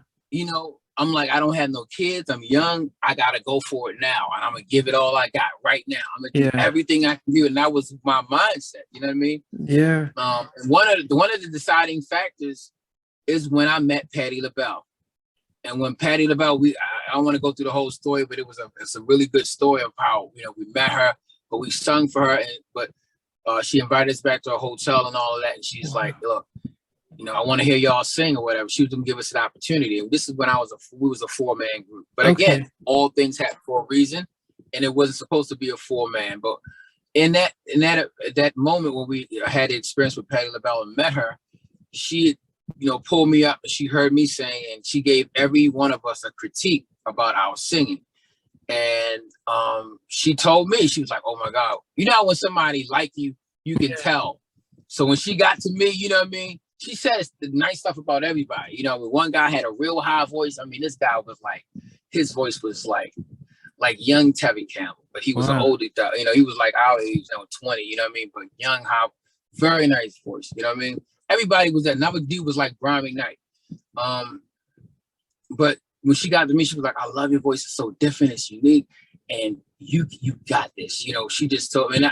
A: I'm like, I don't have no kids. I'm young. I gotta go for it now, and I'm gonna give it all I got right now. I'm gonna do everything I can do, and that was my mindset. You know what I mean?
B: Yeah.
A: One of the deciding factors is when I met Patti LaBelle, and when Patti LaBelle, I don't want to go through the whole story, but it's a really good story of how we met her, but we sung for her, but she invited us back to her hotel and all of that, and she's like, look. I want to hear y'all sing or whatever. She was going to give us an opportunity. And this is when we was a 4-man group. But again, all things happen for a reason. And it wasn't supposed to be a 4-man. But in that moment when we had the experience with Patti LaBelle and met her, she, pulled me up and she heard me sing and she gave every one of us a critique about our singing. And she told me, she was like, oh my God, when somebody like you can tell. So when she got to me, you know what I mean? She says the nice stuff about everybody. One guy had a real high voice. I mean, this guy was like, his voice was like young Tevin Campbell, but he was an older guy. He was like our age, 20, you know what I mean? But young, high, very nice voice, you know what I mean? Everybody was that. Another dude was like Brian McKnight. But when she got to me, she was like, I love your voice. It's so different. It's unique. And you got this. She just told me. And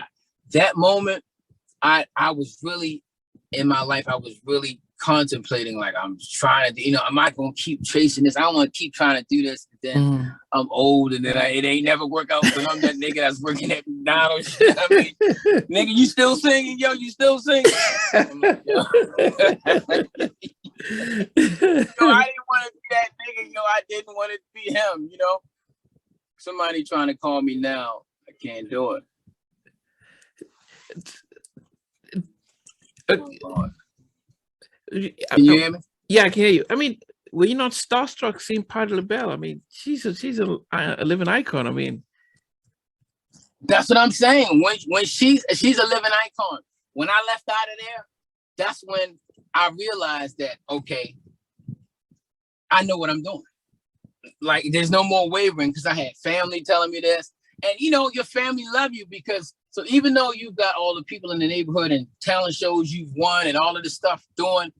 A: that moment, I was really, in my life, I was really contemplating, like, I'm trying to, am I going to keep chasing this? I don't want to keep trying to do this. And then I'm old, and then it ain't never work out because I'm that nigga that's working at McDonald's. I mean, nigga, you still singing? Yo, you still singing? I'm like, yo. I didn't want to be that nigga. I didn't want to be him, Somebody trying to call me now. I can't do it.
B: Can
A: you hear me?
B: Yeah, I can hear you. I mean, were you not starstruck seeing Patti LaBelle? I mean, she's a living icon. I mean,
A: that's what I'm saying. When she's a living icon. When I left out of there, that's when I realized that, okay, I know what I'm doing. Like, there's no more wavering, because I had family telling me this. And, your family love you because, so even though you've got all the people in the neighborhood and talent shows you've won and all of this stuff doing,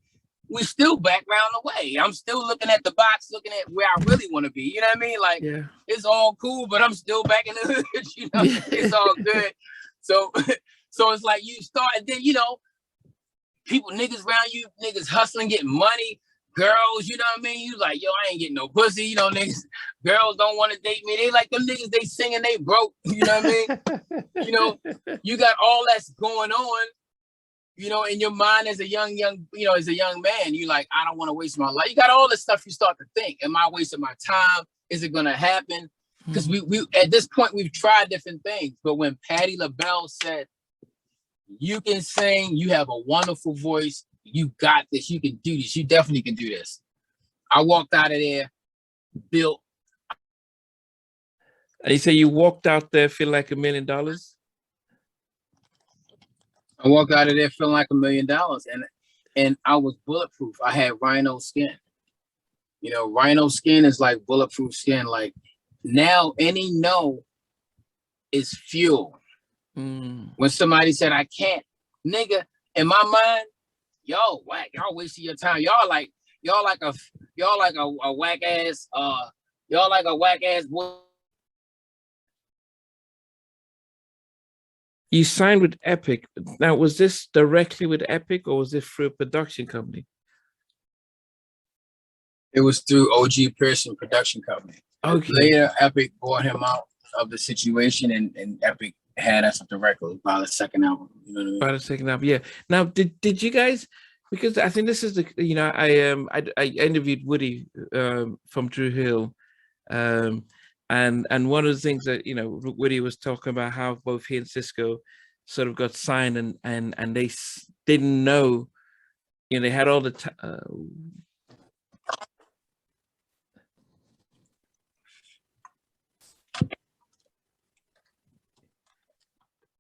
A: we still background away. I'm still looking at the box, looking at where I really want to be. You know what I mean? Like, It's all cool, but I'm still back in the hood. It's all good. So it's like you start, and then, people, niggas around you, niggas hustling, getting money. Girls, you know what I mean? You like, yo, I ain't getting no pussy. Niggas, girls don't want to date me. They like them niggas, they singing, they broke. You know what I mean? You got all that's going on, in your mind as a young, as a young man. You like, I don't want to waste my life. You got all this stuff you start to think. Am I wasting my time? Is it going to happen? Because we at this point, we've tried different things. But when Patti LaBelle said, you can sing, you have a wonderful voice, you got this, you can do this, you definitely can do this. I walked out of there, built.
B: And you say you walked out there feeling like $1 million?
A: I walked out of there feeling like $1 million, and I was bulletproof. I had rhino skin. Rhino skin is like bulletproof skin. Like, now any no is fuel. When somebody said I can't, nigga, in my mind, yo, whack, y'all wasting your time. Y'all like a whack ass, y'all like a whack ass boy.
B: You signed with Epic. Now, was this directly with Epic or was it through a production company?
A: It was through OG Pearson Production Company.
B: Okay.
A: Later, Epic bought him out of the situation, and Epic had us at the record by the second album. You know what I mean?
B: By the second album, yeah. Now, did you guys? Because I think this is the I interviewed Woody from Drew Hill, and one of the things that Woody was talking about how both he and Cisco sort of got signed and they didn't know, they had all the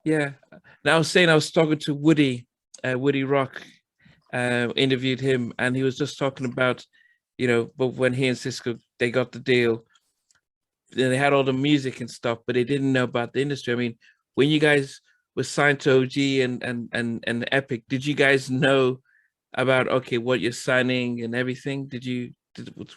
B: yeah. Now I was saying I was talking to Woody Rock, interviewed him, and he was just talking about, but when he and Cisco they got the deal, they had all the music and stuff, but they didn't know about the industry. I mean, when you guys were signed to OG and Epic, did you guys know about what you're signing and everything?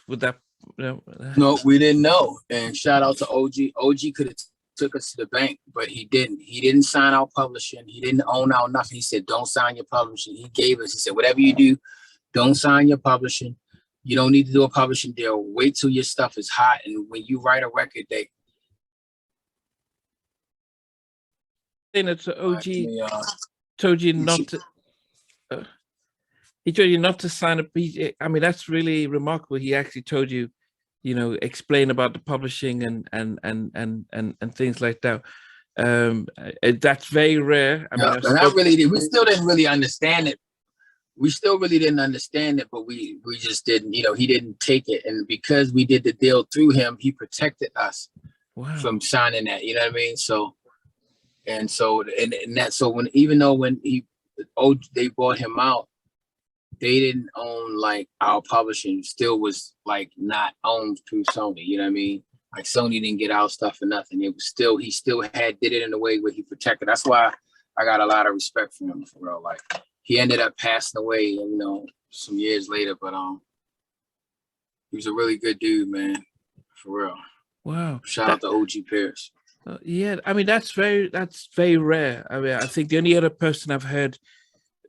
B: Would that?
A: No, we didn't know. And shout out to OG. OG could have took us to the bank, but he didn't. He didn't sign our publishing. He didn't own our nothing. He said, don't sign your publishing. He gave us, he said, whatever you do, don't sign your publishing. You don't need to do a publishing deal. Wait till your stuff is hot. And when you write a record, they
B: to OG told you not to he told you not to sign a I mean, that's really remarkable. He actually told you, explain about the publishing and things like that. That's very rare. I mean,
A: we still didn't really understand it. We still really didn't understand it, but we just didn't, he didn't take it. And because we did the deal through him, he protected us from signing that, you know what I mean? So when they bought him out, they didn't own like our publishing, still was like not owned through Sony, you know what I mean? Like Sony didn't get our stuff or nothing. It was still, he still did it in a way where he protected. That's why I got a lot of respect for him, for real. Like, he ended up passing away, some years later, but he was a really good dude, man, for real.
B: Wow!
A: Shout out to OG Pierce.
B: Yeah, I mean that's very rare. I mean, I think the only other person I've heard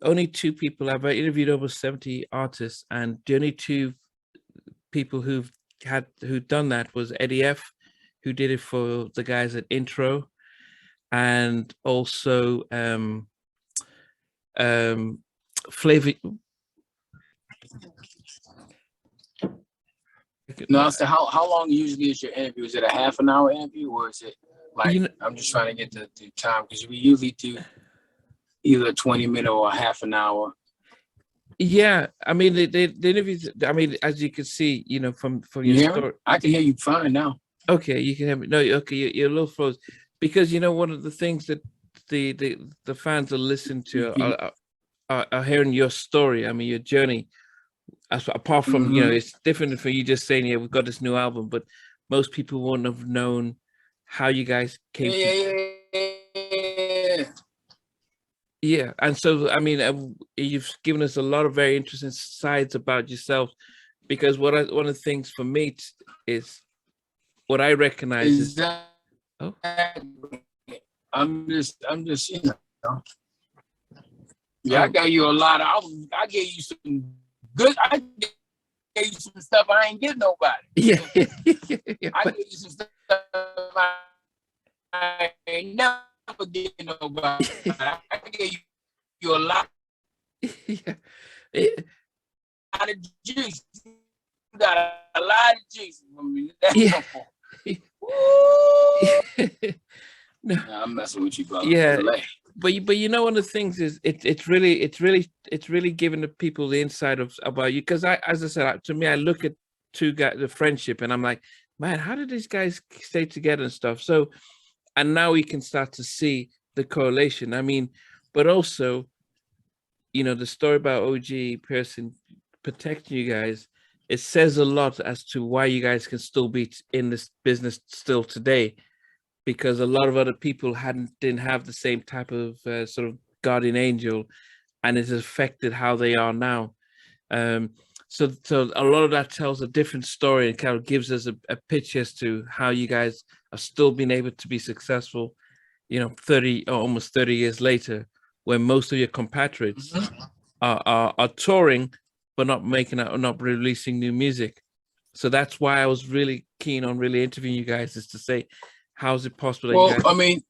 B: only two people. I've interviewed over 70 artists, and the only two people who've done that was Eddie F, who did it for the guys at Intro, and also Flavor.
A: No, so how long usually is your interview? Is it a half an hour interview, or is it like, I'm just trying to get the time, because we usually do either a 20-minute or a half an hour.
B: Yeah, I mean the interviews. I mean, as you can see, you know, from your story,
A: I can hear you fine now.
B: Okay, you can hear me. No, okay, you're a little froze, because you know one of the things that the fans are listening to are hearing your story. I mean, your journey. Apart from you know, it's different for you just saying, yeah, we've got this new album, but most people wouldn't have known how you guys came Yeah, and so I mean, you've given us a lot of very interesting sides about yourself, because one of the things for me is what I recognize is. Oh.
A: I'm just, you know. Yeah, I got you a lot of. I gave you some good. I gave you some stuff I ain't give nobody.
B: Yeah.
A: I gave you some stuff I ain't never give nobody. I gave you a lot.
B: Yeah.
A: A lot of juice. You got a lot of juice. I mean, that's no, I'm messing with you, brother.
B: Yeah, but you know, one of the things is it's really giving the people the insight about you, because as I said, to me, I look at two guys, the friendship, and I'm like, man, how did these guys stay together and stuff? So, and now we can start to see the correlation. I mean, but also, you know, the story about OG Pearson protecting you guys, it says a lot as to why you guys can still be in this business still today, because a lot of other people didn't have the same type of sort of guardian angel, and it's affected how they are now. So a lot of that tells a different story, and kind of gives us a pitch as to how you guys are still being able to be successful, you know, almost 30 years later, when most of your compatriots are touring, but not releasing new music. So that's why I was really keen on really interviewing you guys, is to say, how is it possible that you guys...
A: I mean,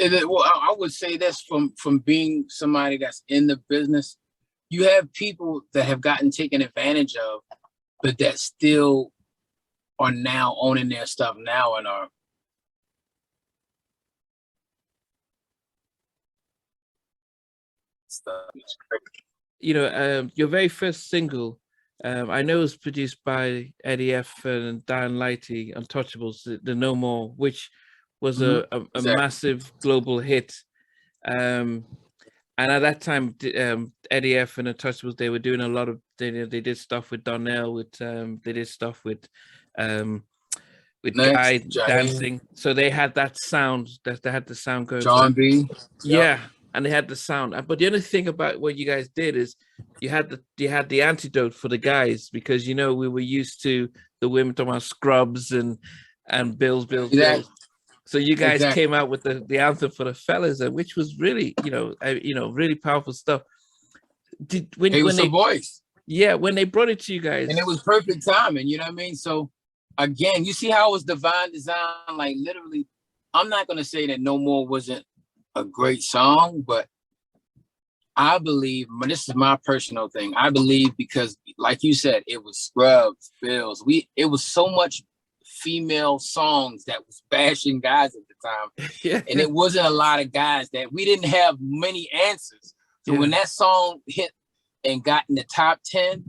A: I would say this from being somebody that's in the business. You have people that have gotten taken advantage of, but that still are now owning their stuff now and are.
B: You know, your very first single, I know it was produced by Eddie F and Dan Lighty, Untouchables, the No More, which was a massive global hit. And at that time, Eddie F and Untouchables, they were doing a lot of, they did stuff with Donnell, they did stuff with Guy dancing. So they had that sound, they had the sound going.
A: John B.
B: Yeah. And they had the sound. But the only thing about what you guys did is you had the antidote for the guys, because, you know, we were used to the women talking about scrubs and bills. So you guys came out with the anthem for the fellas, which was really, really powerful stuff. When they voice. Yeah, when they brought it to you guys.
A: And it was perfect timing, you know what I mean? So again, you see how it was divine design, like literally, I'm not gonna say that No More wasn't a great song, but I believe, but this is my personal thing, I believe because, like you said, it was scrubs, bills. It was so much female songs that was bashing guys at the time. Yeah. And it wasn't a lot of guys that we didn't have many answers. So when that song hit and got in the top 10,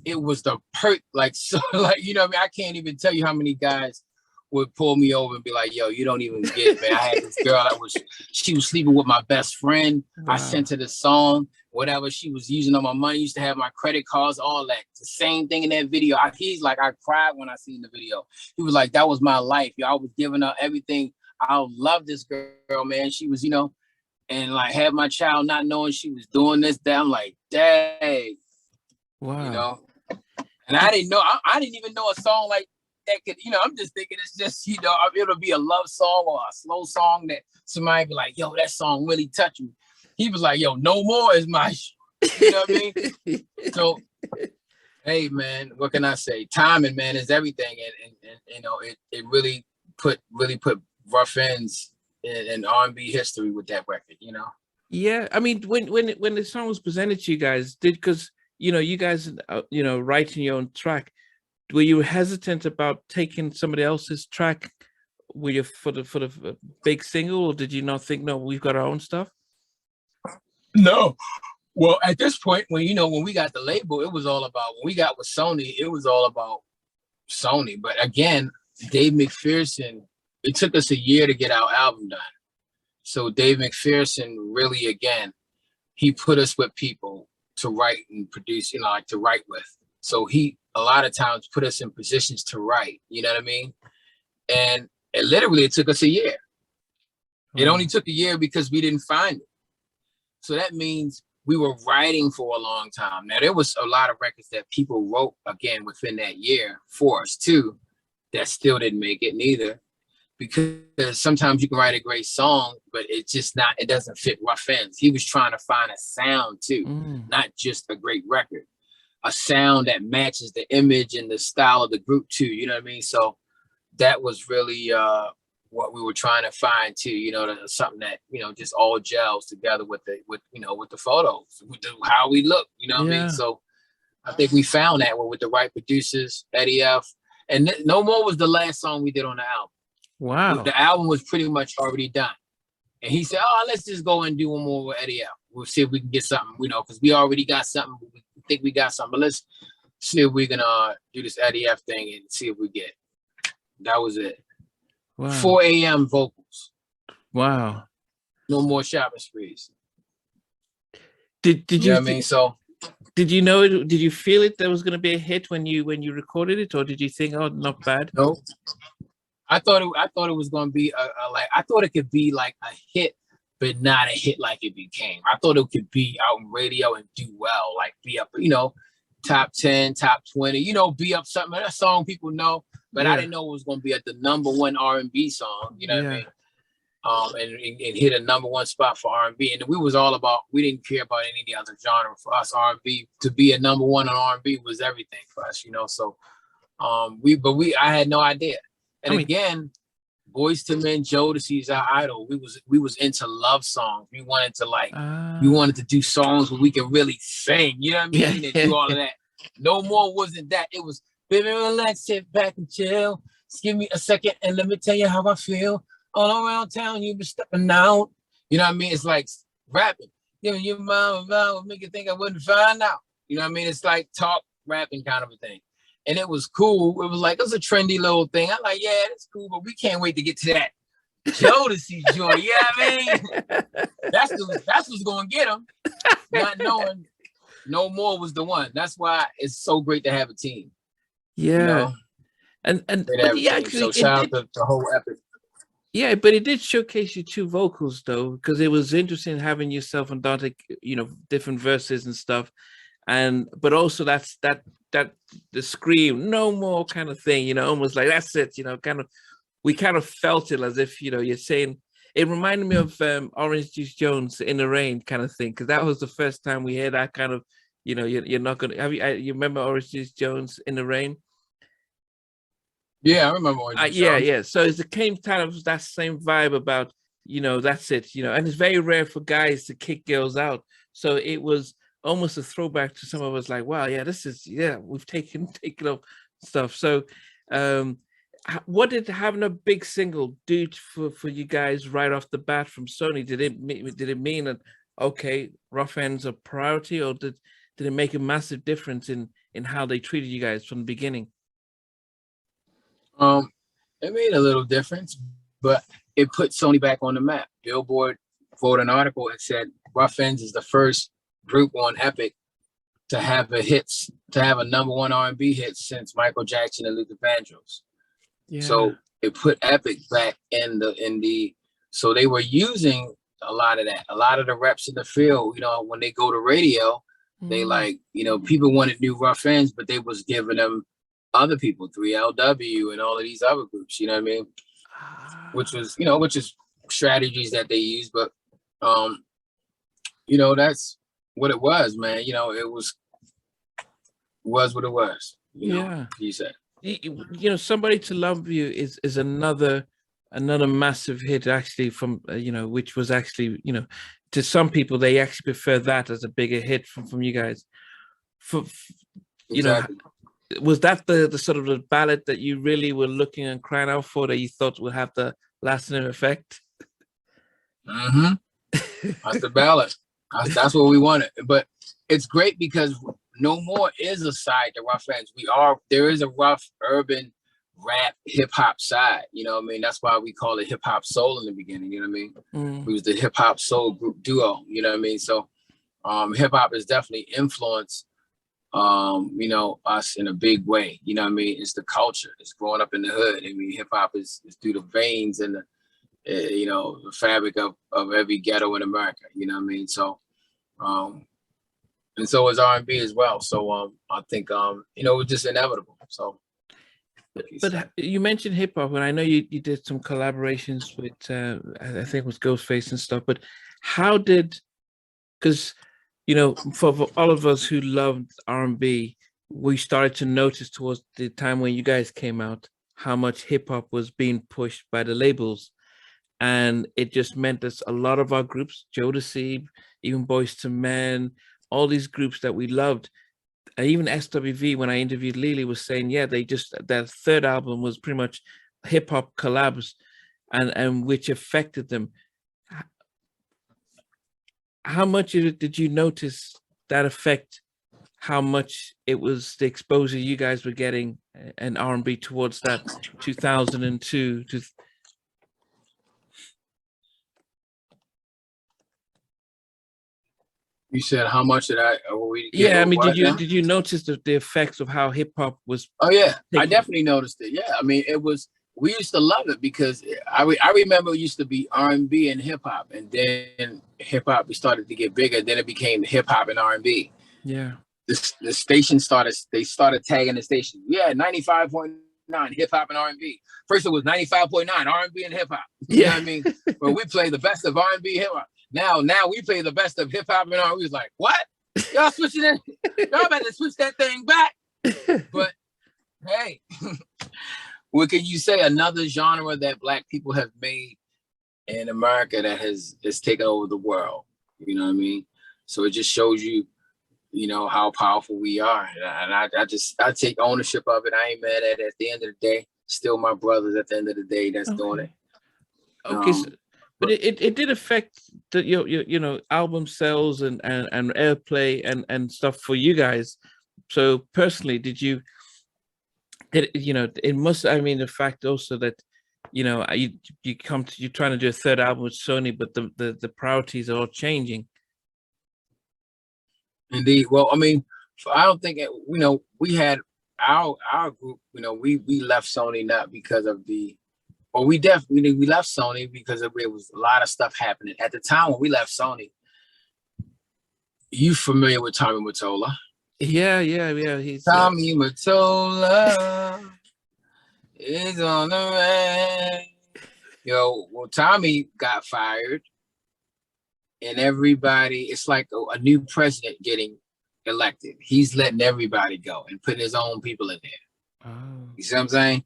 A: it was the you know what I mean? I can't even tell you how many guys would pull me over and be like, yo, you don't even get it, man. I had this girl she was sleeping with my best friend. Wow. I sent her the song, whatever she was using on my money, used to have my credit cards, all that. The same thing in that video. He's like, I cried when I seen the video. He was like, that was my life. Yo, I was giving her everything. I love this girl, man. She was, and like had my child not knowing she was doing this, that. I'm like, dang.
B: Wow.
A: And I didn't know, I didn't even know a song like that could, I'm just thinking it's just, it'll be a love song or a slow song that somebody be like, yo, that song really touched me. he was like, yo, no more is my you know what I mean? So hey man, what can I say? Timing, man, is everything. And you know, it really put Ruff Endz in R&B history with that record, you know?
B: Yeah, I mean, when the song was presented to you guys, because you know, you guys, you know, writing your own track, were you hesitant about taking somebody else's track? Were you for the big single, or did you not think, no, we've got our own stuff?
A: No. Well, at this point, when we got the label, it was all about, when we got with Sony, it was all about Sony. But again, Dave McPherson, it took us a year to get our album done. So Dave McPherson really, again, he put us with people to write and produce, you know, like to write with. So he, a lot of times, put us in positions to write, you know what I mean? And it took us a year. It only took a year because we didn't find it. So that means we were writing for a long time. Now, there was a lot of records that people wrote, again, within that year for us, too, that still didn't make it neither. Because sometimes you can write a great song, but it doesn't fit Ruff Endz. He was trying to find a sound too, not just a great record, a sound that matches the image and the style of the group too, you know what I mean? So that was really what we were trying to find too, you know, something that, you know, just all gels together with the photos, with how we look, you know what I mean? So I think we found that with the right producers, Eddie F. And No More was the last song we did on the album.
B: Wow.
A: The album was pretty much already done. And he said, oh, let's just go and do one more with Eddie L. We'll see if we can get something, you know, because we already got something. We think we got something, but let's see if we can do this Eddie F thing and see if we get. That was it. Wow. 4 a.m. vocals.
B: Wow.
A: No more shopping sprees.
B: Did you
A: know what I mean? So
B: did you know it? Did you feel it there was going to be a hit when you recorded it, or did you think, oh, not bad?
A: No. I thought it was going to be I thought it could be like a hit, but not a hit like it became. I thought it could be out on radio and do well, like be up, you know, top 10, top 20, you know, be up something. That song people know, but I didn't know it was going to be at the #1 R&B song, you know what I mean? And hit a #1 spot for R&B. And we was all about, we didn't care about any other genre. For us, R&B, to be a #1 on R&B was everything for us, you know? So I had no idea. And again, Boyz II Men, Jodeci's our idol. We was into love songs. We wanted to do songs where we can really sing, you know what I mean? And do all of that. No More wasn't that. It was, baby, relax, sit back and chill. Just give me a second and let me tell you how I feel. All around town, you been stepping out. You know what I mean? It's like rapping. Giving your mom about make you think I wouldn't find out. You know what I mean? It's like talk rapping kind of a thing. And it was cool. It was like, it was a trendy little thing. I'm like, yeah, it's cool, but we can't wait to get to that Jodeci joint. You know what I mean? That's what's going to get them. Not knowing No More was the one. That's why it's so great to have a team.
B: Yeah. You know? And actually,
A: so shout out to the whole epic.
B: Yeah, but it did showcase your two vocals though, because it was interesting having yourself and Dante, you know, different verses and stuff. But also that the scream, no more kind of thing, you know, almost like that's it, you know, we kind of felt it as if, you know, you're saying, it reminded me of Orange Juice Jones In the Rain kind of thing, because that was the first time we heard that kind of, you know, you're not gonna you remember Orange Juice Jones In the Rain?
A: Yeah, I remember Orange Juice Jones.
B: Yeah. So it came kind of that same vibe about, you know, that's it, you know, and it's very rare for guys to kick girls out. So it was almost a throwback to some of us, like, wow, yeah, this is, we've taken off stuff. So what did having a big single do for you guys right off the bat from Sony? Did it mean that, okay, Ruff Endz a priority, or did it make a massive difference in how they treated you guys from the beginning?
A: It made a little difference, but it put Sony back on the map. Billboard wrote an article and said Ruff Endz is the first group on Epic to have a #1 R&B hit since Michael Jackson and Luther Vandross. Yeah. So it put Epic back in the so they were using a lot of that. A lot of the reps in the field, you know, when they go to radio, they like, you know, people wanted new Ruff Endz, but they was giving them other people, 3LW and all of these other groups, you know what I mean? Which is strategies that they use, but that's what it was, man. It was what it was.
B: Yeah.
A: You said.
B: Somebody to Love You is another massive hit, actually, from which was actually, to some people they actually prefer that as a bigger hit from you guys. For
A: Exactly.
B: Was that the sort of the ballad that you really were looking and crying out for, that you thought would have the lasting effect?
A: Mm-hmm. That's the ballad. That's what we wanted. But it's great because No More is a side to Ruff Endz. There is a rough urban rap hip hop side. You know what I mean? That's why we call it hip hop soul in the beginning. You know what I mean? We was the hip hop soul group duo. You know what I mean? So hip hop has definitely influenced us in a big way. You know what I mean? It's the culture. It's growing up in the hood. I mean, hip hop is through the veins and the the fabric of every ghetto in America. You know what I mean? So and so is R&B as well. So I think it was just inevitable. So
B: but you mentioned hip hop, and I know you did some collaborations with I think it was Ghostface and stuff, but how did, because for all of us who loved R&B, we started to notice towards the time when you guys came out how much hip hop was being pushed by the labels. And it just meant that a lot of our groups, Jodeci, even Boys to Men, all these groups that we loved, and even SWV, when I interviewed Lily, was saying, yeah, their third album was pretty much hip hop collabs, and which affected them. How much did you notice that effect? How much it was the exposure you guys were getting in R&B towards that 2002 to.
A: You said how much did I?
B: Yeah, I mean, did you notice the effects of how hip hop was?
A: Oh yeah, I definitely noticed it. Yeah, I mean, we used to love it because I remember it used to be R&B and hip hop, and then hip hop started to get bigger. Then it became hip hop and R&B.
B: Yeah,
A: the station started tagging the station. Yeah, 95.9 hip hop and R&B. First it was 95.9 R&B and hip hop. You know what I mean? But we play the best of R&B hip hop. Now we play the best of hip hop and R&B. We was like, what? Y'all switching it? Y'all better switch that thing back. But hey, what can you say? Another genre that Black people have made in America that has taken over the world. You know what I mean? So it just shows you, how powerful we are. And I take ownership of it. I ain't mad at it. At the end of the day, still my brothers at the end of the day that's doing it.
B: Okay, but it did affect your album sales and airplay and stuff for you guys. So personally, it must, I mean, the fact also that you're trying to do a third album with Sony, but the priorities are all changing.
A: Indeed. Well, I mean, I don't think we had our group. We left Sony not because of we left Sony because it was a lot of stuff happening at the time when we left Sony. You familiar with Tommy Mottola?
B: Yeah. He's
A: Tommy Mottola is on the way. Tommy got fired. And everybody, it's like a new president getting elected. He's letting everybody go and putting his own people in there.
B: Oh.
A: You see what I'm saying?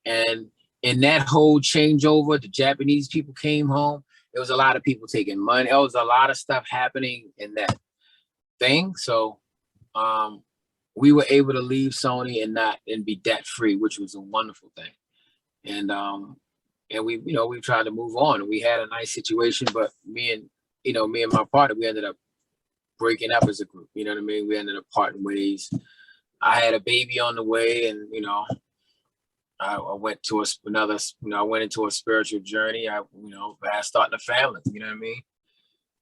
A: And in that whole changeover, the Japanese people came home. There was a lot of people taking money. There was a lot of stuff happening in that thing. So we were able to leave Sony and be debt free, which was a wonderful thing. And we tried to move on. We had a nice situation, but me and my partner, we ended up breaking up as a group. You know what I mean? We ended up parting ways. I had a baby on the way, and I went to I went into a spiritual journey. I starting a family. You know what I mean?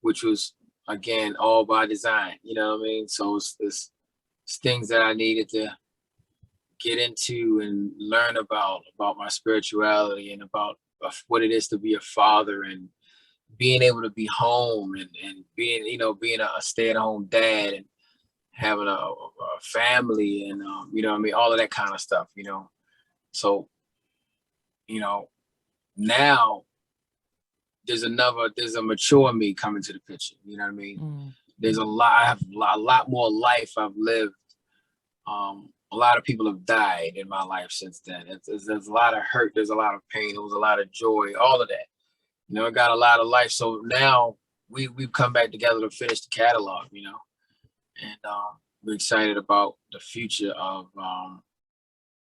A: Which was again all by design. You know what I mean? So it's things that I needed to get into and learn about my spirituality and about what it is to be a father and being able to be home and being a stay-at-home dad and having a family and all of that kind of stuff. So now there's a mature me coming to the picture. You know what I mean? There's I have a lot more life I've lived. A lot of people have died in my life since then. There's a lot of hurt. There's a lot of pain. There was a lot of joy, all of that. You know, I got a lot of life. So now we've come back together to finish the catalog, you know, and we're excited about the future of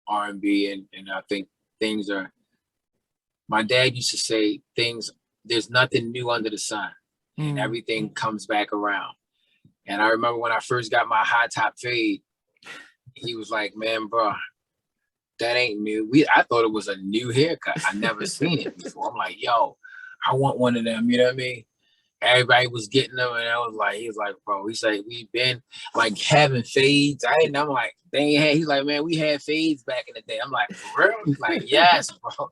A: R&B. And I think my dad used to say there's nothing new under the sun, and everything comes back around. And I remember when I first got my high top fade, he was like, man, bro, that ain't new. I thought it was a new haircut. I never seen it before. I'm like, yo, I want one of them. You know what I mean? Everybody was getting them, and he was like, bro, he's like, we've been like having fades. I'm like, they ain't had. He's like, man, we had fades back in the day. I'm like, for real? He's like, yes, bro.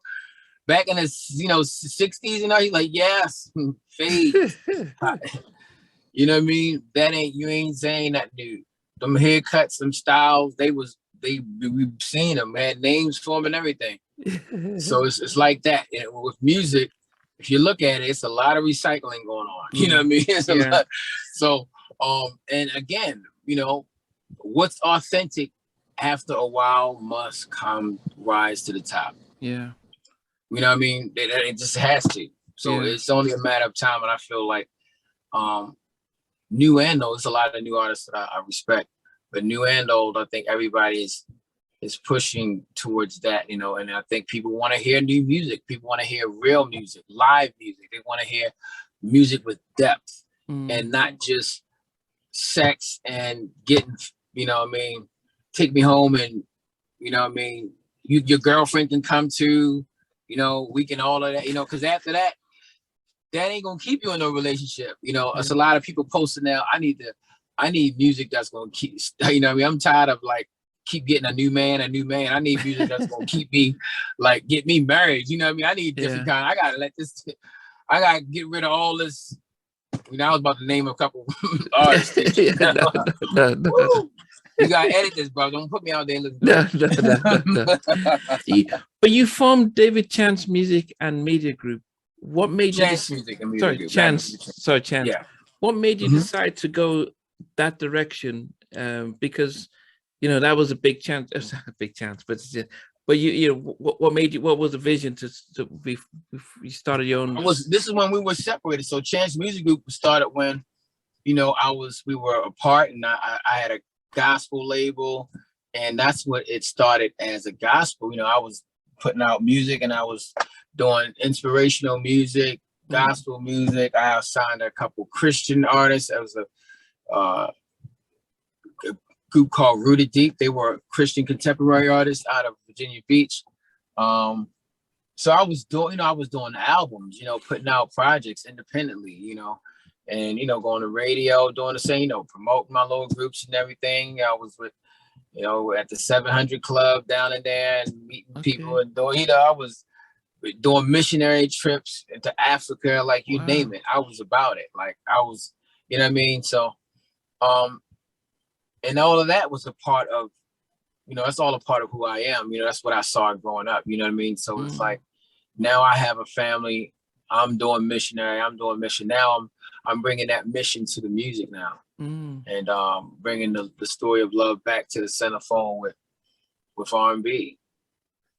A: Back in the 60s, you know, he's like, yes, fades. You know what I mean? You ain't saying that, dude. Them haircuts, them styles, we've seen them, had names for them and everything. So it's like that. And with music, if you look at it, it's a lot of recycling going on. You know what I mean? It's a lot. So, and again, you know, what's authentic after a while must rise to the top.
B: Yeah.
A: You know what I mean? It just has to. So it's only a matter of time. And I feel like new and old, there's a lot of new artists that I respect. But new and old, I think everybody is pushing towards that, you know, and I think people want to hear new music. People want to hear real music, live music. They want to hear music with depth and not just sex and getting, you know what I mean, take me home and, you know what I mean, your girlfriend can come to, you know, we can all of that, you know, because after that ain't going to keep you in no relationship. You know, it's a lot of people posting now, I need music that's going to keep, you know what I mean? I'm tired of like, keep getting a new man. I need music that's going to keep me, like, get me married. You know what I mean? I need different kind. I got to get rid of all this. You know, I was about to name a couple artists. No. You got to edit this, bro. Don't put me out there looking
B: No. But you formed David Chance Music and Media Group. What made you...
A: Chance Music and Media Group.
B: Chance. Yeah. What made you decide to go that direction? Because... you know, that was a big chance. A big chance, but you know, what made you? What was the vision to be? You started your own.
A: This is when we were separated. So Chance Music Group started when, you know, we were apart, and I had a gospel label, and that's what it started as, a gospel. You know, I was putting out music, and I was doing inspirational music, gospel music. I signed a couple Christian artists. That was a group called Rooted Deep. They were Christian contemporary artists out of Virginia Beach. So I was doing albums, you know, putting out projects independently, you know, and, you know, going to radio, doing the same, you know, promoting my little groups and everything. I was with, you know, at the 700 Club down in there and meeting people and doing, you know, I was doing missionary trips into Africa, like you name it. I was about it. Like I was, you know what I mean? So, and all of that was a part of, you know, that's all a part of who I am. You know, that's what I saw growing up. You know what I mean? So it's like, now I have a family. I'm doing missionary. I'm doing mission. Now I'm bringing that mission to the music now, and bringing the story of love back to the centerfold with R&B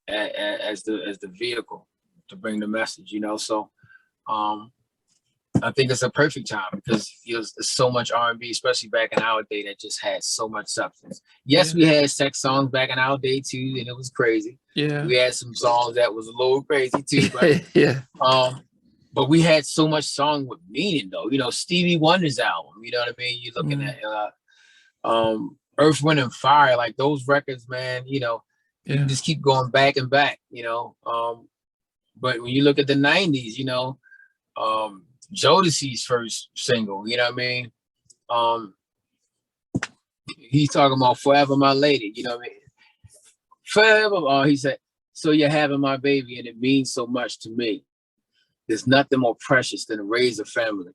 A: as the vehicle to bring the message. You know, so I think it's a perfect time because there's so much R&B, especially back in our day, that just had so much substance. Yes, we had sex songs back in our day too, and it was crazy. Yeah, we had some songs that was a little crazy too, but but we had so much song with meaning though. You know, Stevie Wonder's album. You know what I mean? You're looking at Earth, Wind and Fire, like those records, man. You know, you can just keep going back and back. You know, but when you look at the '90s, you know. Jodeci's first single, you know what I mean? He's talking about Forever My Lady, you know what I mean? Forever, he said, so you're having my baby and it means so much to me. There's nothing more precious than to raise a family.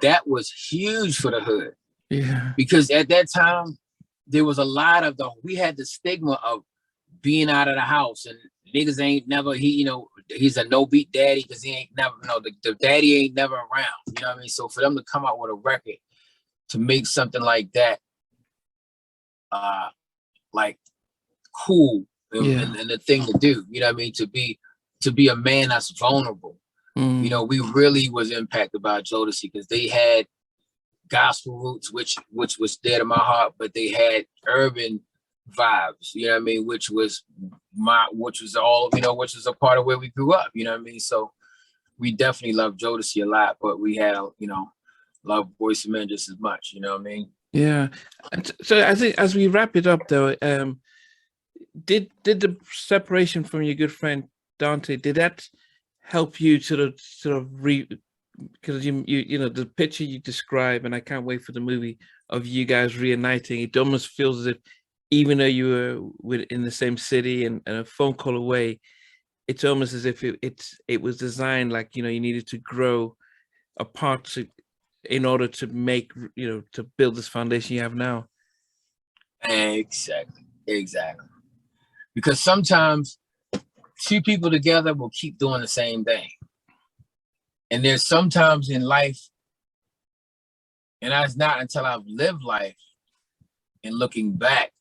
A: That was huge for the hood. Yeah. Because at that time, there was a lot of we had the stigma of being out of the house and niggas ain't never, he's a no beat daddy because he ain't never, the daddy ain't never around. You know what I mean? So for them to come out with a record to make something like that, like cool and the thing to do, you know what I mean? To be a man that's vulnerable. You know, we really was impacted by Jodeci because they had gospel roots, which was dear to my heart, but they had urban vibes, you know what I mean, which was all, which was a part of where we grew up, you know what I mean? So we definitely loved Jodeci a lot, but we had, love Boyz II Men just as much, you know what I mean?
B: Yeah. So I think as we wrap it up though, did the separation from your good friend Dante, did that help you sort of because you the picture you describe, and I can't wait for the movie of you guys reuniting, it almost feels as if even though you were in the same city and a phone call away, it's almost as if it was designed like, you needed to grow apart in order to make, to build this foundation you have now.
A: Exactly. Because sometimes two people together will keep doing the same thing. And there's sometimes in life, and that's not until I've lived life and looking back,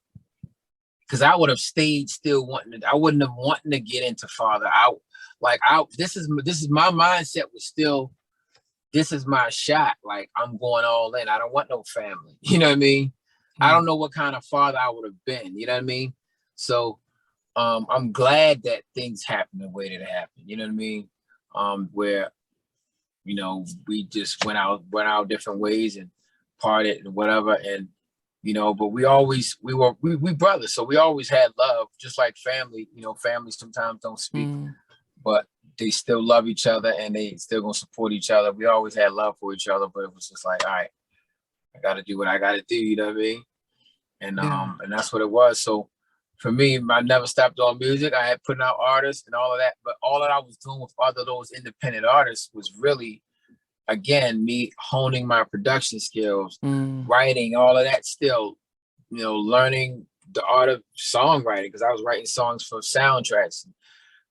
A: because I would have stayed still I wouldn't have wanted to get into father. This is my mindset was still, this is my shot. Like, I'm going all in. I don't want no family. You know what I mean? I don't know what kind of father I would have been. You know what I mean? So I'm glad that things happened the way that it happened. You know what I mean? Where, we just went out different ways and parted and whatever. And, but we brothers. So we always had love, just like family. Families sometimes don't speak, but they still love each other and they still gonna support each other. We always had love for each other, but it was just like, all right, I gotta do what I gotta do, you know what I mean? And and that's what it was. So for me, I never stopped doing music. I had putting out artists and all of that, but all that I was doing with other those independent artists was really, again, me honing my production skills, writing, all of that still, learning the art of songwriting, because I was writing songs for soundtracks.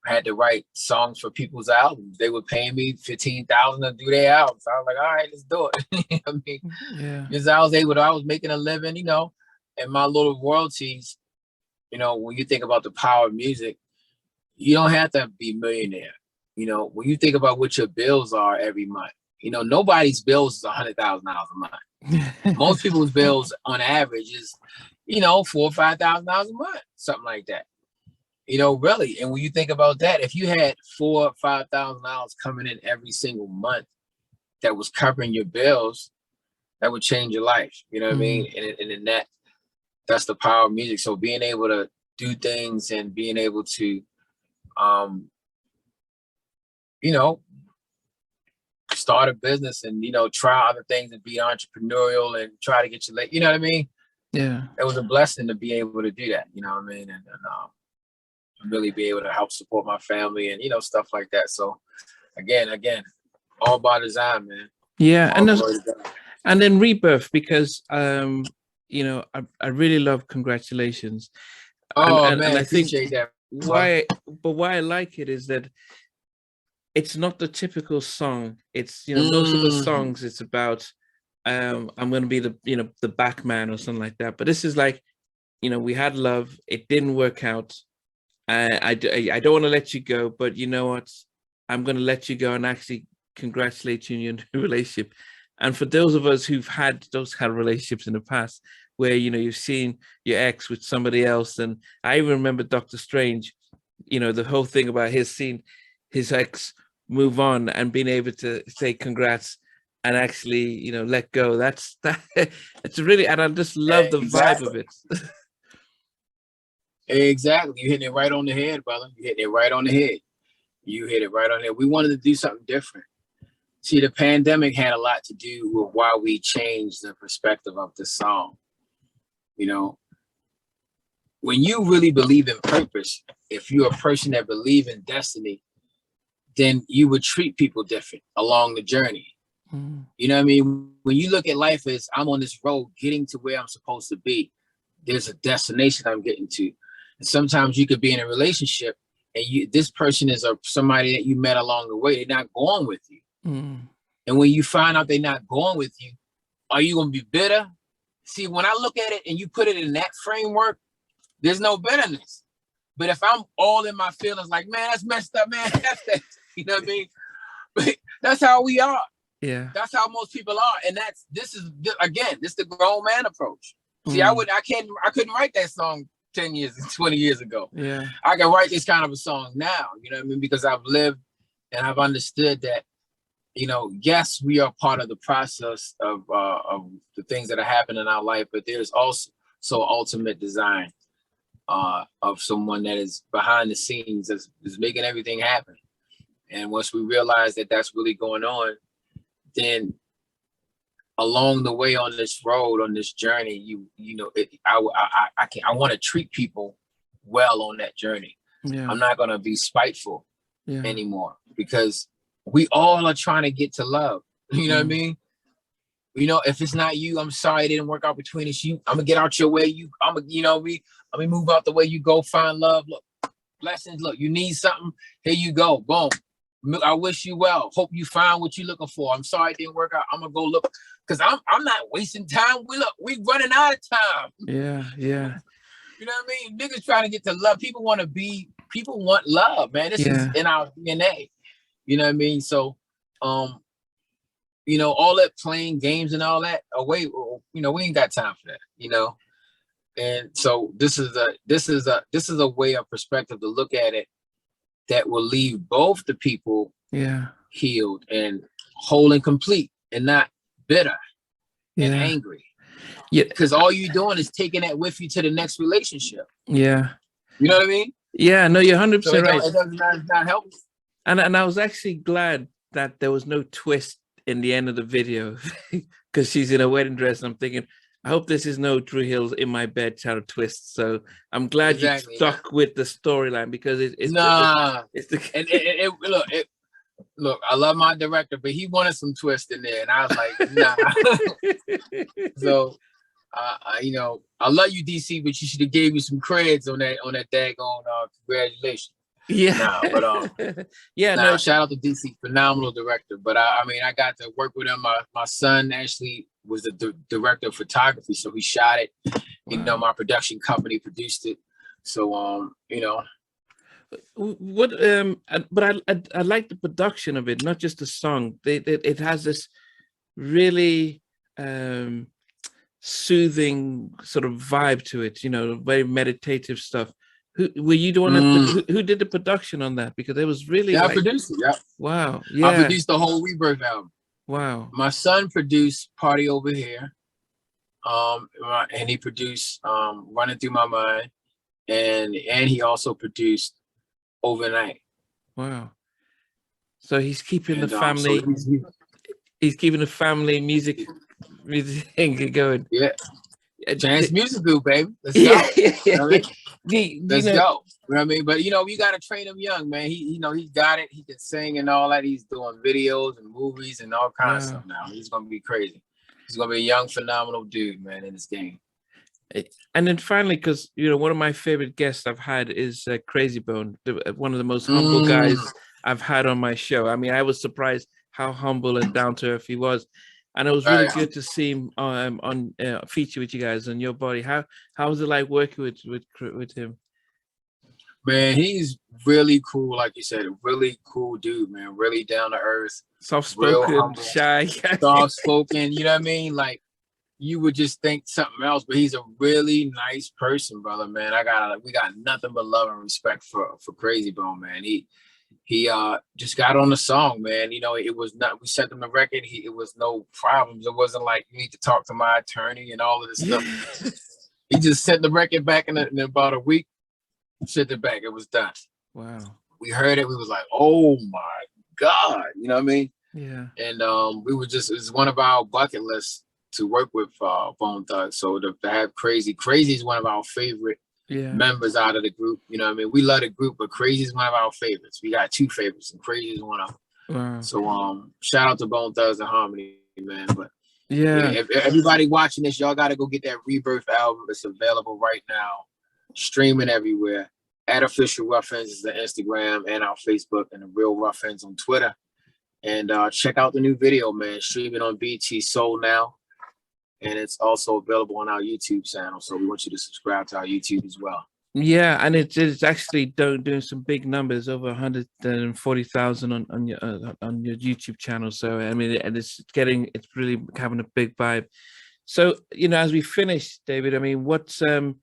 A: I had to write songs for people's albums. They were paying me $15,000 to do their albums. So I was like, all right, let's do it. You know what I mean?
B: Yeah.
A: Because I was making a living, and my little royalties, when you think about the power of music, you don't have to be a millionaire. When you think about what your bills are every month, nobody's bills is $100,000 a month. Most people's bills on average is, $4,000 or $5,000 a month, something like that. Really. And when you think about that, if you had $4,000 or $5,000 coming in every single month that was covering your bills, that would change your life. You know what I mean? And that's the power of music. So being able to do things and being able to, start a business and, try other things and be entrepreneurial and try to get your leg, you know what I mean?
B: Yeah.
A: It was a blessing to be able to do that, you know what I mean? And really be able to help support my family and, stuff like that. So again, all by design, man.
B: Yeah. And then Rebirth, because, I really love Congratulations.
A: And I
B: think
A: that.
B: why I like it is that it's not the typical song. It's, most of the songs, it's about, I'm going to be the back man or something like that. But this is like, we had love. It didn't work out. I don't want to let you go, but you know what? I'm going to let you go and actually congratulate you on your new relationship. And for those of us who've had those kind of relationships in the past, where, you've seen your ex with somebody else. And I even remember Dr. Strange, the whole thing about seeing his ex move on and being able to say congrats and actually, let go. It's really, and I just love the vibe of it.
A: Exactly. You hitting it right on the head, brother. You hitting it right on the head. You hit it right on there. We wanted to do something different. See, the pandemic had a lot to do with why we changed the perspective of the song. When you really believe in purpose, if you're a person that believes in destiny, then you would treat people different along the journey. You know what I mean? When you look at life as I'm on this road getting to where I'm supposed to be, there's a destination I'm getting to. And sometimes you could be in a relationship and this person is somebody that you met along the way. They're not going with you. And when you find out they're not going with you, are you gonna be bitter? See, when I look at it and you put it in that framework, there's no bitterness. But if I'm all in my feelings, like, man, that's messed up, man, that's you know what I mean? But that's how we are.
B: Yeah,
A: that's how most people are, and this is the grown man approach. See, I couldn't write that song 10 years, 20 years ago.
B: Yeah,
A: I can write this kind of a song now. You know what I mean? Because I've lived and I've understood that. Yes, we are part of the process of the things that are happening in our life, but there's also ultimate design of someone that is behind the scenes is making everything happen. And once we realize that that's really going on, then along the way on this road, on this journey, I want to treat people well on that journey.
B: Yeah.
A: I'm not going to be spiteful anymore, because we all are trying to get to love. You know what I mean? If it's not you, I'm sorry it didn't work out between us. I'm gonna get out your way. I'm gonna move out the way. You go find love. Look, blessings. Look, you need something. Here you go. Boom. I wish you well. Hope you find what you're looking for. I'm sorry it didn't work out. I'm gonna go look, because I'm not wasting time. We running out of time.
B: Yeah.
A: You know what I mean? Niggas trying to get to love. People want love, man. This is in our DNA. You know what I mean? So, all that playing games and all that away, we ain't got time for that, And so this is a way of perspective to look at it that will leave both the people healed and whole and complete, and not bitter and angry. Yeah, because all you're doing is taking that with you to the next relationship.
B: Yeah,
A: you know what I mean?
B: Yeah, no, you're 100% right.
A: It's not helpful.
B: And I was actually glad that there was no twist in the end of the video, because she's in a wedding dress, and I'm thinking, I hope this is no Drew Hill's in my bed kind of twist. So I'm glad you stuck with the storyline, because
A: look, I love my director, but he wanted some twist in there, and I was like, nah. So, I love you, DC, but you should have gave me some creds on that daggone congratulations.
B: Yeah.
A: But shout out to DC, phenomenal director. But I got to work with him. My son actually was the director of photography, so he shot it. Wow. My production company produced it. So
B: what but I like the production of it, not just the song. It has this really soothing sort of vibe to it, very meditative stuff. Who were you the one who did the production on that? Because it was really
A: I produced it. Yeah.
B: Wow. Yeah.
A: I produced the whole Rebirth album.
B: Wow.
A: My son produced Party Over Here. And he produced Running Through My Mind. And he also produced Overnight.
B: Wow. So he's keeping the family. He's keeping the family music thing going. Yeah.
A: Giants Music Group, baby. Let's go. You know what I mean? Let's go. You know what I mean? But you got to train him young, man. He's got it. He can sing and all that. He's doing videos and movies and all kinds of stuff now. He's gonna be crazy. He's gonna be a young, phenomenal dude, man, in this game.
B: And then finally, because one of my favorite guests I've had is Crazy Bone, one of the most humble guys I've had on my show. I mean, I was surprised how humble and down to earth he was. And it was really good to see him on feature with you guys on Your Body. How was it like working with him?
A: Man, he's really cool, like you said, a really cool dude, man. Really down to earth,
B: soft-spoken, shy,
A: soft-spoken. You know what I mean? Like, you would just think something else, but he's a really nice person, brother. Man, we got nothing but love and respect for Crazy Bone, man. He just got on the song, man. It was not, we sent him the record. It was no problems. It wasn't like, you need to talk to my attorney and all of this stuff. He just sent the record back in about a week, sent it back. It was done.
B: Wow. We
A: heard it. We was like, oh my God. You know what I mean?
B: Yeah.
A: And it was one of our bucket lists to work with Bone Thugs. So to have Crazy is one of our favorite members out of the group. You know what I mean? We love the group, but Crazy is one of our favorites. We got two favorites, and Crazy is one of them. Wow. So shout out to Bone Thugs and Harmony, man. But if everybody watching this, y'all got to go get that Rebirth album. It's available right now, streaming everywhere. at official Ruff Endz is the Instagram and our Facebook, and the real Ruff Endz on Twitter. And check out the new video, man. Streaming on BT Soul now. And it's also available on our YouTube channel. So we want you to subscribe to our YouTube as well.
B: Yeah, and it's actually doing some big numbers, over 140,000 on your YouTube channel. So I mean, and it's really having a big vibe. So as we finish, David, I mean, what's so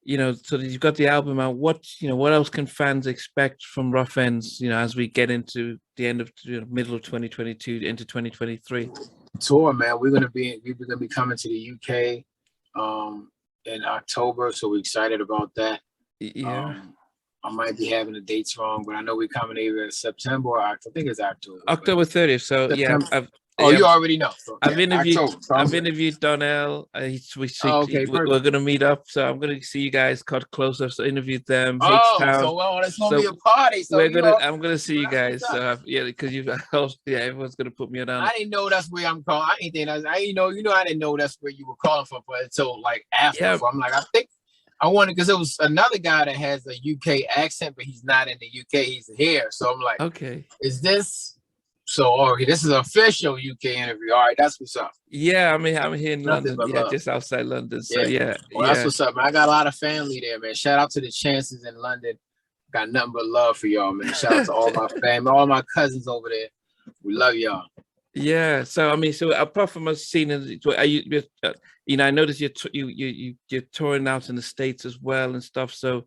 B: that you've got the album out. What else can fans expect from Ruff Endz? As we get into the end of middle of 2022 into 2023.
A: Tour, man. We're gonna be coming to the UK in October, so we're excited about that.
B: Yeah.
A: I might be having the dates wrong, but I know we're coming either in September or I think it's October.
B: October 30th. So
A: September.
B: yeah,
A: you already know. So,
B: I've interviewed
A: October,
B: interviewed Donnell. We're gonna meet up, so I'm gonna see you guys cut closer. So interviewed them.
A: It's gonna be a party. So
B: I'm gonna see you guys. So because everyone's gonna put me down.
A: I didn't know that's where I'm calling. I didn't know that's where you were calling from until like after. Yeah. So I'm like, I think I wanted, because it was another guy that has a UK accent, but he's not in the UK. He's here. So I'm like, okay, is this? So, this is an official UK interview. All right, that's what's up.
B: Yeah, I'm here in London. Yeah, just outside London. So
A: that's what's up, man. I got a lot of family there, man. Shout out to the Chances in London. Got nothing but love for y'all, man. Shout out to all my family, all my cousins over there. We love y'all.
B: Yeah. So I mean, apart from us seeing, are you? I noticed you're touring out in the States as well and stuff. So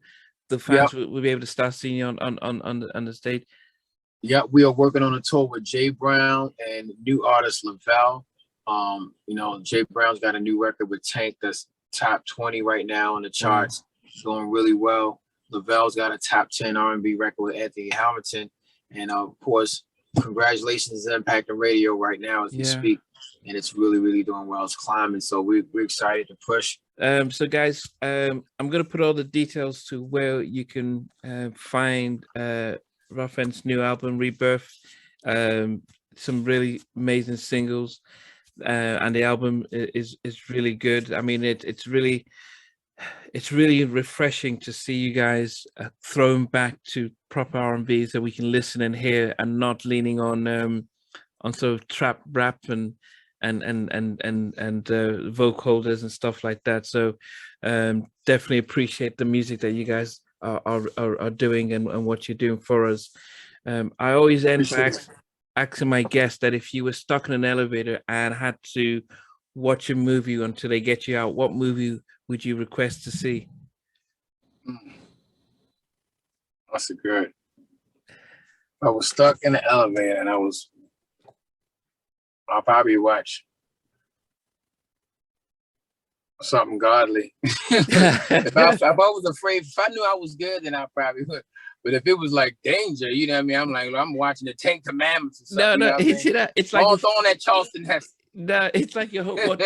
B: the fans will be able to start seeing you on the stage.
A: Yeah, we are working on a tour with Jay Brown and new artist Lavelle. Jay Brown's got a new record with Tank that's top 20 right now on the charts, doing really well. Lavelle's got a top 10 R&B record with Anthony Hamilton, and of course, congratulations is impacting radio right now as we speak, and it's really, really doing well. It's climbing, so we're excited to push.
B: So guys, I'm gonna put all the details to where you can find Ruff Endz' new album Rebirth, some really amazing singles, and the album is really good. I mean, it's really refreshing to see you guys thrown back to proper R&B that we can listen and hear, and not leaning on sort of trap rap and vocoders and stuff like that. So definitely appreciate the music that you guys are doing and what you're doing for us. I always end by asking my guests that if you were stuck in an elevator and had to watch a movie until they get you out, what movie would you request to see?
A: That's a good. I was stuck in the elevator and I'll probably watch something godly. if I was afraid, if I knew I was good, then I probably would. But if it was like danger, you know what I mean? I'm like, I'm watching the 10 Commandments or something.
B: No, it's like
A: throwing that Charleston Heston.
B: No, it's like what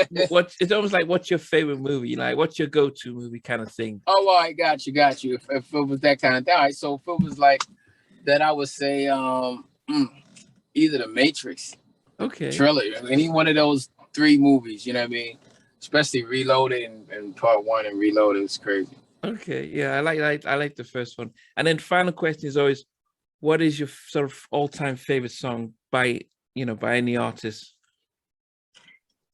B: it's almost like, what's your favorite movie? Like, what's your go-to movie kind of thing?
A: Oh, well, I got you. If it was that kind of thing. All right, so if it was like that, I would say either the Matrix, trilogy, any one of those 3 movies, you know what I mean? Especially Reloaded and Part 1 and Reloaded is crazy.
B: Okay, yeah, I like the first one. And then final question is always, what is your sort of all-time favorite song by any artist?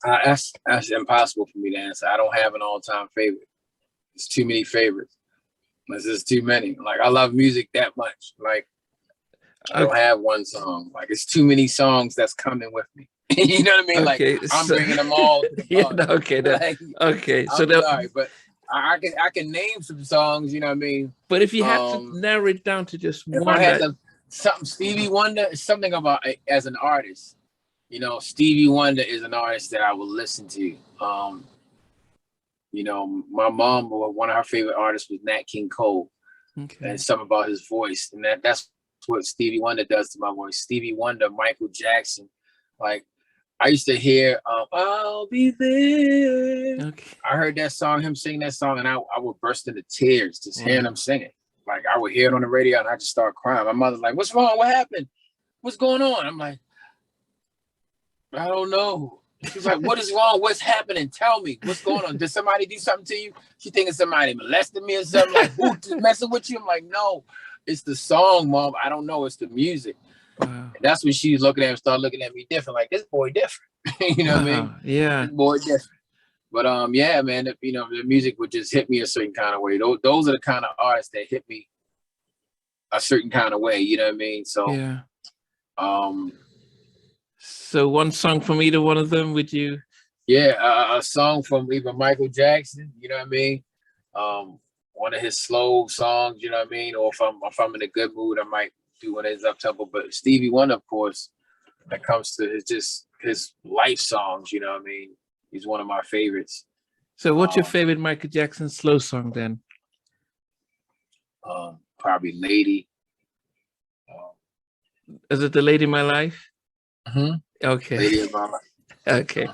A: That's impossible for me to answer. I don't have an all-time favorite. There's too many favorites. There's just too many. Like, I love music that much. Like, I don't have one song. Like, it's too many songs that's coming with me. You know what I mean?
B: Okay,
A: like, I'm bringing them all to the
B: okay.
A: So sorry, but I can name some songs. You know what I mean?
B: But if you had to narrow it down to just one,
A: I had something Stevie Wonder, something about as an artist. Stevie Wonder is an artist that I will listen to. My mom, one of her favorite artists was Nat King Cole, and something about his voice, and that's what Stevie Wonder does to my voice. Stevie Wonder, Michael Jackson, like I used to hear, "I'll Be There." I heard that song, him sing that song, and I would burst into tears just hearing him sing it. Like, I would hear it on the radio, and I just start crying. My mother's like, "What's wrong? What happened? What's going on?" I'm like, I don't know. She was like, what is wrong? What's happening? Tell me. What's going on? Did somebody do something to you? She thinking somebody molested me or something. Like, who just messing with you? I'm like, no, it's the song, Mom. I don't know. It's the music.
B: Wow.
A: And that's when she's looking at me, started looking at me different. Like, this boy different. You know what I mean?
B: Yeah.
A: This boy different. But yeah, man, you know, the music would just hit me a certain kind of way. Those are the kind of artists that hit me a certain kind of way. You know what I mean? So
B: yeah.
A: Um,
B: So one song from either one of them, would you?
A: yeah, a song from either Michael Jackson, you know what I mean? One of his slow songs, you know what I mean? Or if I'm in a good mood, I might do one of his up tempo. But Stevie Wonder, of course, when it comes to his life songs, you know what I mean? He's one of my favorites.
B: So what's your favorite Michael Jackson slow song then?
A: Probably Lady.
B: Is it The Lady in My Life?
A: Mm-hmm.
B: Okay.
A: Lady in My Life.
B: Okay.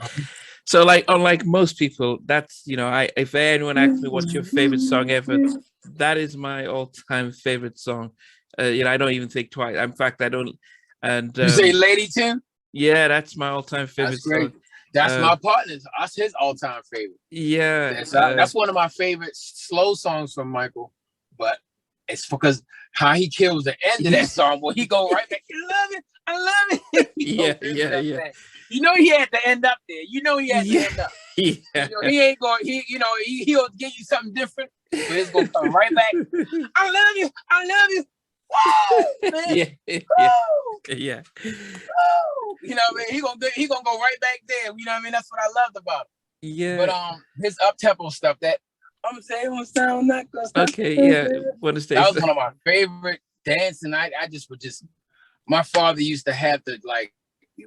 B: So like, unlike most people, that's, you know, if anyone asks me what's your favorite song ever, that is my all-time favorite song. You know, I don't even think twice. In fact, I don't. And
A: you say Lady too?
B: Yeah, that's my all-time favorite
A: That's great.
B: song.
A: That's my partner's. That's his all-time favorite.
B: Yeah,
A: that's one of my favorite slow songs from Michael. But it's because how he kills the end of that song, where he go right back. You love it, I love it.
B: yeah.
A: You know he had to end up there. You know he had to end up.
B: Yeah.
A: You know, he ain't going. He'll give you something different, but it's gonna come right back. I love you. I love you. Whoa, man.
B: Yeah.
A: Whoa. You know what I mean? He gonna go right back there. You know what I mean? That's what I loved about him.
B: Yeah.
A: But his up tempo stuff that I'm gonna say on sound not gonna stop.
B: Okay, yeah.
A: That was one of my favorite dancing. I just would just. My father used to have to, like,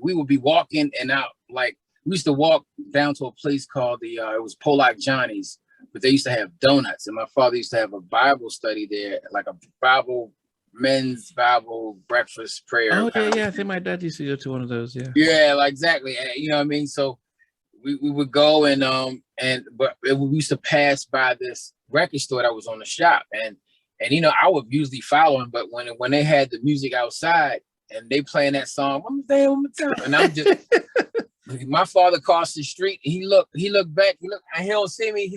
A: we would be walking and out, like we used to walk down to a place called it was Polak Johnny's, but they used to have donuts, and my father used to have a Bible study there, like a men's Bible breakfast prayer.
B: Oh yeah. I think my dad used to go to one of those. Yeah.
A: Yeah, like exactly. You know what I mean? So we would go but we used to pass by this record store that was on the shop, and you know, I would usually follow him, but when they had the music outside and they playing that song, and I'm just my father crossed the street, he looked back, and he don't see me,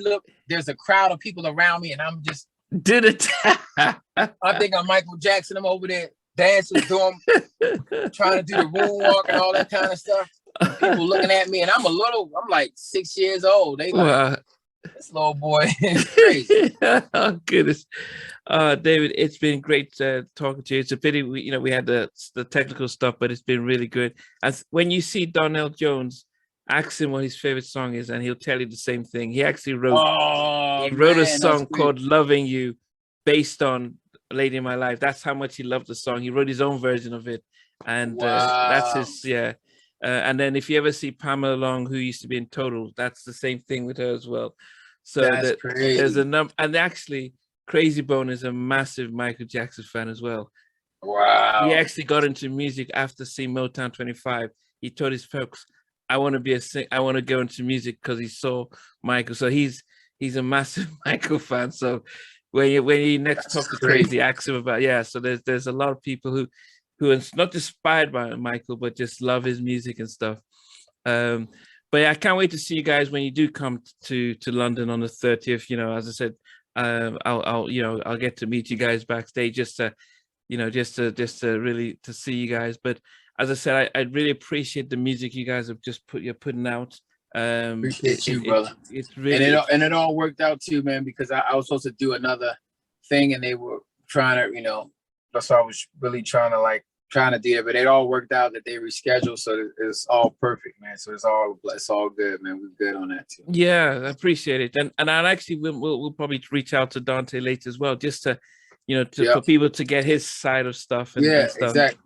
A: there's a crowd of people around me, and I'm just
B: did it.
A: I think I'm Michael Jackson. I'm over there dancing to him, trying to do the moonwalk and all that kind of stuff. And people looking at me, and I'm like 6 years old. They like, this little boy is crazy.
B: Oh goodness. David, it's been great talking to you. It's a pity we had the technical stuff, but it's been really good. As when you see Donnell Jones, ask him what his favorite song is, and he'll tell you the same thing. He actually wrote a song called "Loving You," based on "Lady in My Life." That's how much he loved the song. He wrote his own version of it, and that's his and then if you ever see Pamela Long, who used to be in Total, that's the same thing with her as well. So there's a number, and actually Crazy Bone is a massive Michael Jackson fan as well.
A: Wow.
B: He actually got into music after seeing Motown 25. He told his folks, I want to go into music because he saw Michael. So he's a massive Michael fan. So when you next talk to Crazy, ask him about, so there's a lot of people who are not inspired by Michael, but just love his music and stuff. But yeah, I can't wait to see you guys when you do come to London on the 30th. You know, as I said, I'll get to meet you guys backstage just to really to see you guys. But as I said, I really appreciate the music you guys have you're putting out.
A: Appreciate you, brother.
B: It's really
A: and it all worked out too, man, because I was supposed to do another thing, and they were trying to, that's why I was really trying to do it, but it all worked out that they rescheduled, so it's all perfect, man. So it's all good, man. We're good on that too.
B: Yeah, I appreciate it, and I'll actually we'll probably reach out to Dante later as well, just to for people to get his side of stuff and stuff.
A: Exactly.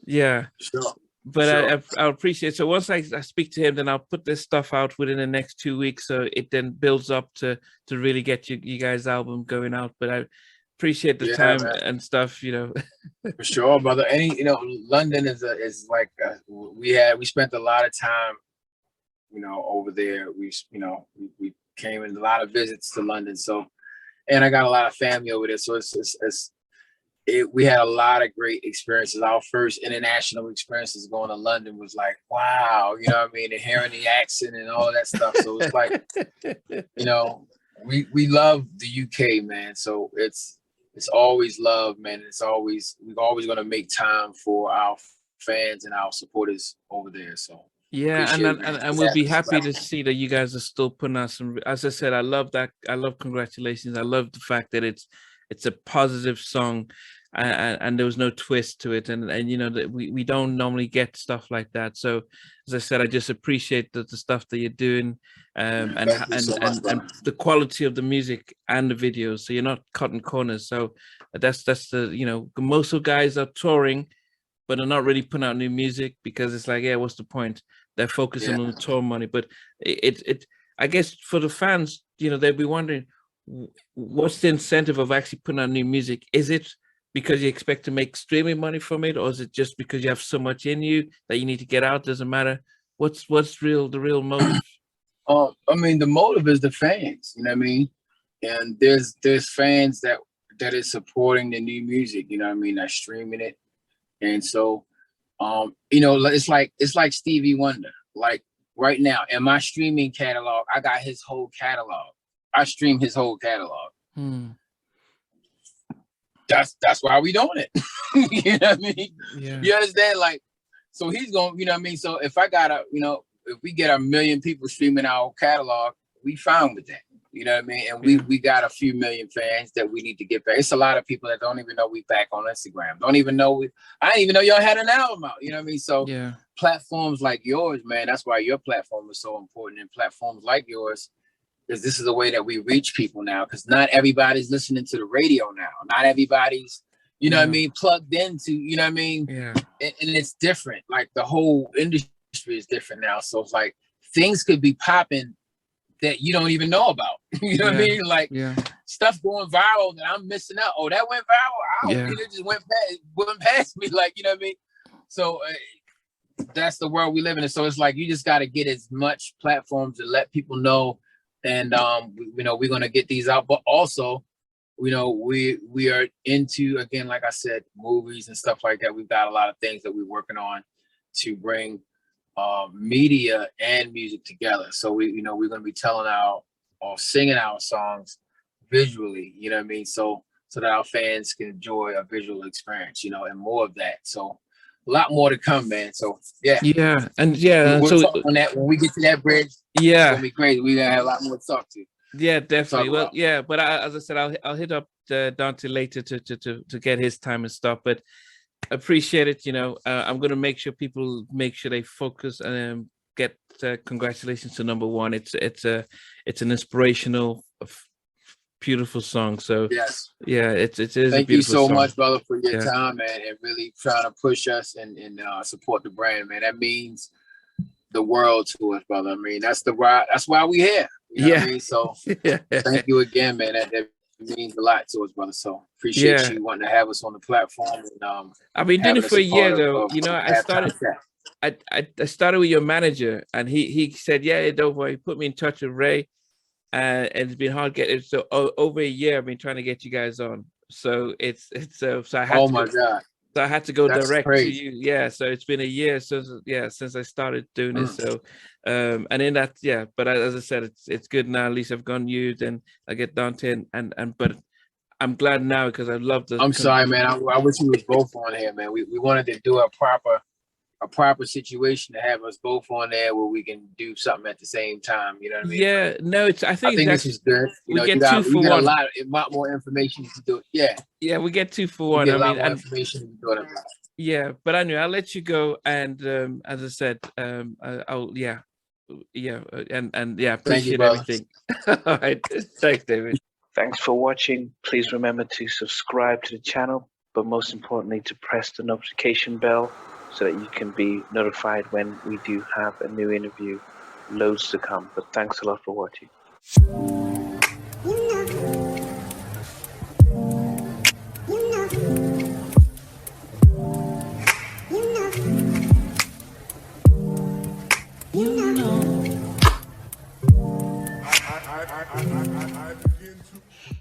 B: Yeah,
A: sure.
B: But I appreciate it. So once I speak to him, then I'll put this stuff out within the next 2 weeks, so it then builds up to really get you guys' album going out. But I appreciate the time, man, and stuff.
A: For sure, brother. London is like we spent a lot of time, over there. We came in a lot of visits to London. So, and I got a lot of family over there. So it's we had a lot of great experiences. Our first international experiences going to London was like, wow, you know what I mean? And hearing the accent and all that stuff. So it's like, you know, we love the UK, man. So it's always love, man. We're always going to make time for our fans and our supporters over there. So
B: yeah, and we'll be happy to see that you guys are still putting out some. As I said, I love that. I love congratulations. I love the fact that it's a positive song, and there was no twist to it, and you know that we don't normally get stuff like that. So as I said, I just appreciate the stuff that you're doing, and the quality of the music and the videos. So you're not cutting corners. So that's the, you know, most of guys are touring, but they're not really putting out new music because it's like, yeah, what's the point? They're focusing on the tour money. But it I guess for the fans, you know, they'll be wondering, what's the incentive of actually putting out new music? Is it because you expect to make streaming money from it, or is it just because you have so much in you that you need to get out? Doesn't matter. What's the real motive?
A: I mean, the motive is the fans, you know what I mean? And there's fans that is supporting the new music, you know what I mean, that's streaming it. And so you know, it's like Stevie Wonder. Like right now in my streaming catalog, I got his whole catalog. I stream his whole catalog. That's why we doing it. You know what I mean? Yeah. You understand? Like, so he's going, you know what I mean? So if we get 1 million people streaming our catalog, we fine with that. You know what I mean? And we got a few million fans that we need to get back. It's a lot of people that don't even know we back on Instagram. Don't even know I didn't even know y'all had an album out. You know what I mean? So platforms like yours, man, that's why your platform is so important. And platforms like yours, because this is the way that we reach people now. Because not everybody's listening to the radio now. Not everybody's, you know what I mean, plugged into, you know what I mean? Yeah. And it's different. Like the whole industry is different now. So it's like things could be popping that you don't even know about. You know what I mean? Like stuff going viral that I'm missing out. Oh, that went viral. It just went past me. Like, you know what I mean? So that's the world we live in. So it's like you just got to get as much platforms to let people know. And you know, we're gonna get these out. But also, you know, we are into, again, like I said, movies and stuff like that. We've got a lot of things that we're working on to bring media and music together. So we're going to be singing our songs visually, you know what I mean? So that our fans can enjoy a visual experience, you know, and more of that. So a lot more to come, man. So
B: we'll
A: so talk on that when we get to that bridge. It's gonna be great. We're gonna have a lot more to talk to.
B: Yeah, definitely. Well, yeah, but as I said, I'll hit up Dante later to get his time and stuff. But appreciate it. You know, I'm gonna make sure they focus and get congratulations to number one. It's an inspirational, beautiful song. So
A: yes,
B: yeah, it is.
A: Thank you so much, brother, for your time, man, and really trying to push us and support the brand, man. That means the world to us, brother. I mean, that's why we here. You know what I mean? So thank you again, man. That means a lot to us, brother. So appreciate you wanting to have us on the platform. And
B: I've been doing it for a year though. You know, I started with your manager, and he said, "Yeah, don't worry." He put me in touch with Ray, and it's been hard getting. So over a year, I've been trying to get you guys on. So it's so I had. Oh my God! So I had to go direct to you. Yeah. So it's been a year since I started doing this. So, and in that, But as I said, it's good now. At least I've gone used, and I get Dante, but I'm glad now because I love the.
A: I'm sorry, man. I wish we was both on here, man. We wanted to do a proper situation to have us both on there where we can do something at the same time. You know what I mean?
B: Yeah. No, I think
A: this is good. You get 2 for 1. A lot more information to do. Yeah.
B: Yeah, we get 2 for 1.
A: I mean, information to do it.
B: Yeah, but anyway, I'll let you go. And as I said, I'll appreciate everything. All right, thanks, David.
C: Thanks for watching. Please remember to subscribe to the channel, but most importantly, to press the notification bell so that you can be notified when we do have a new interview. Loads to come. But thanks a lot for watching.
D: I begin to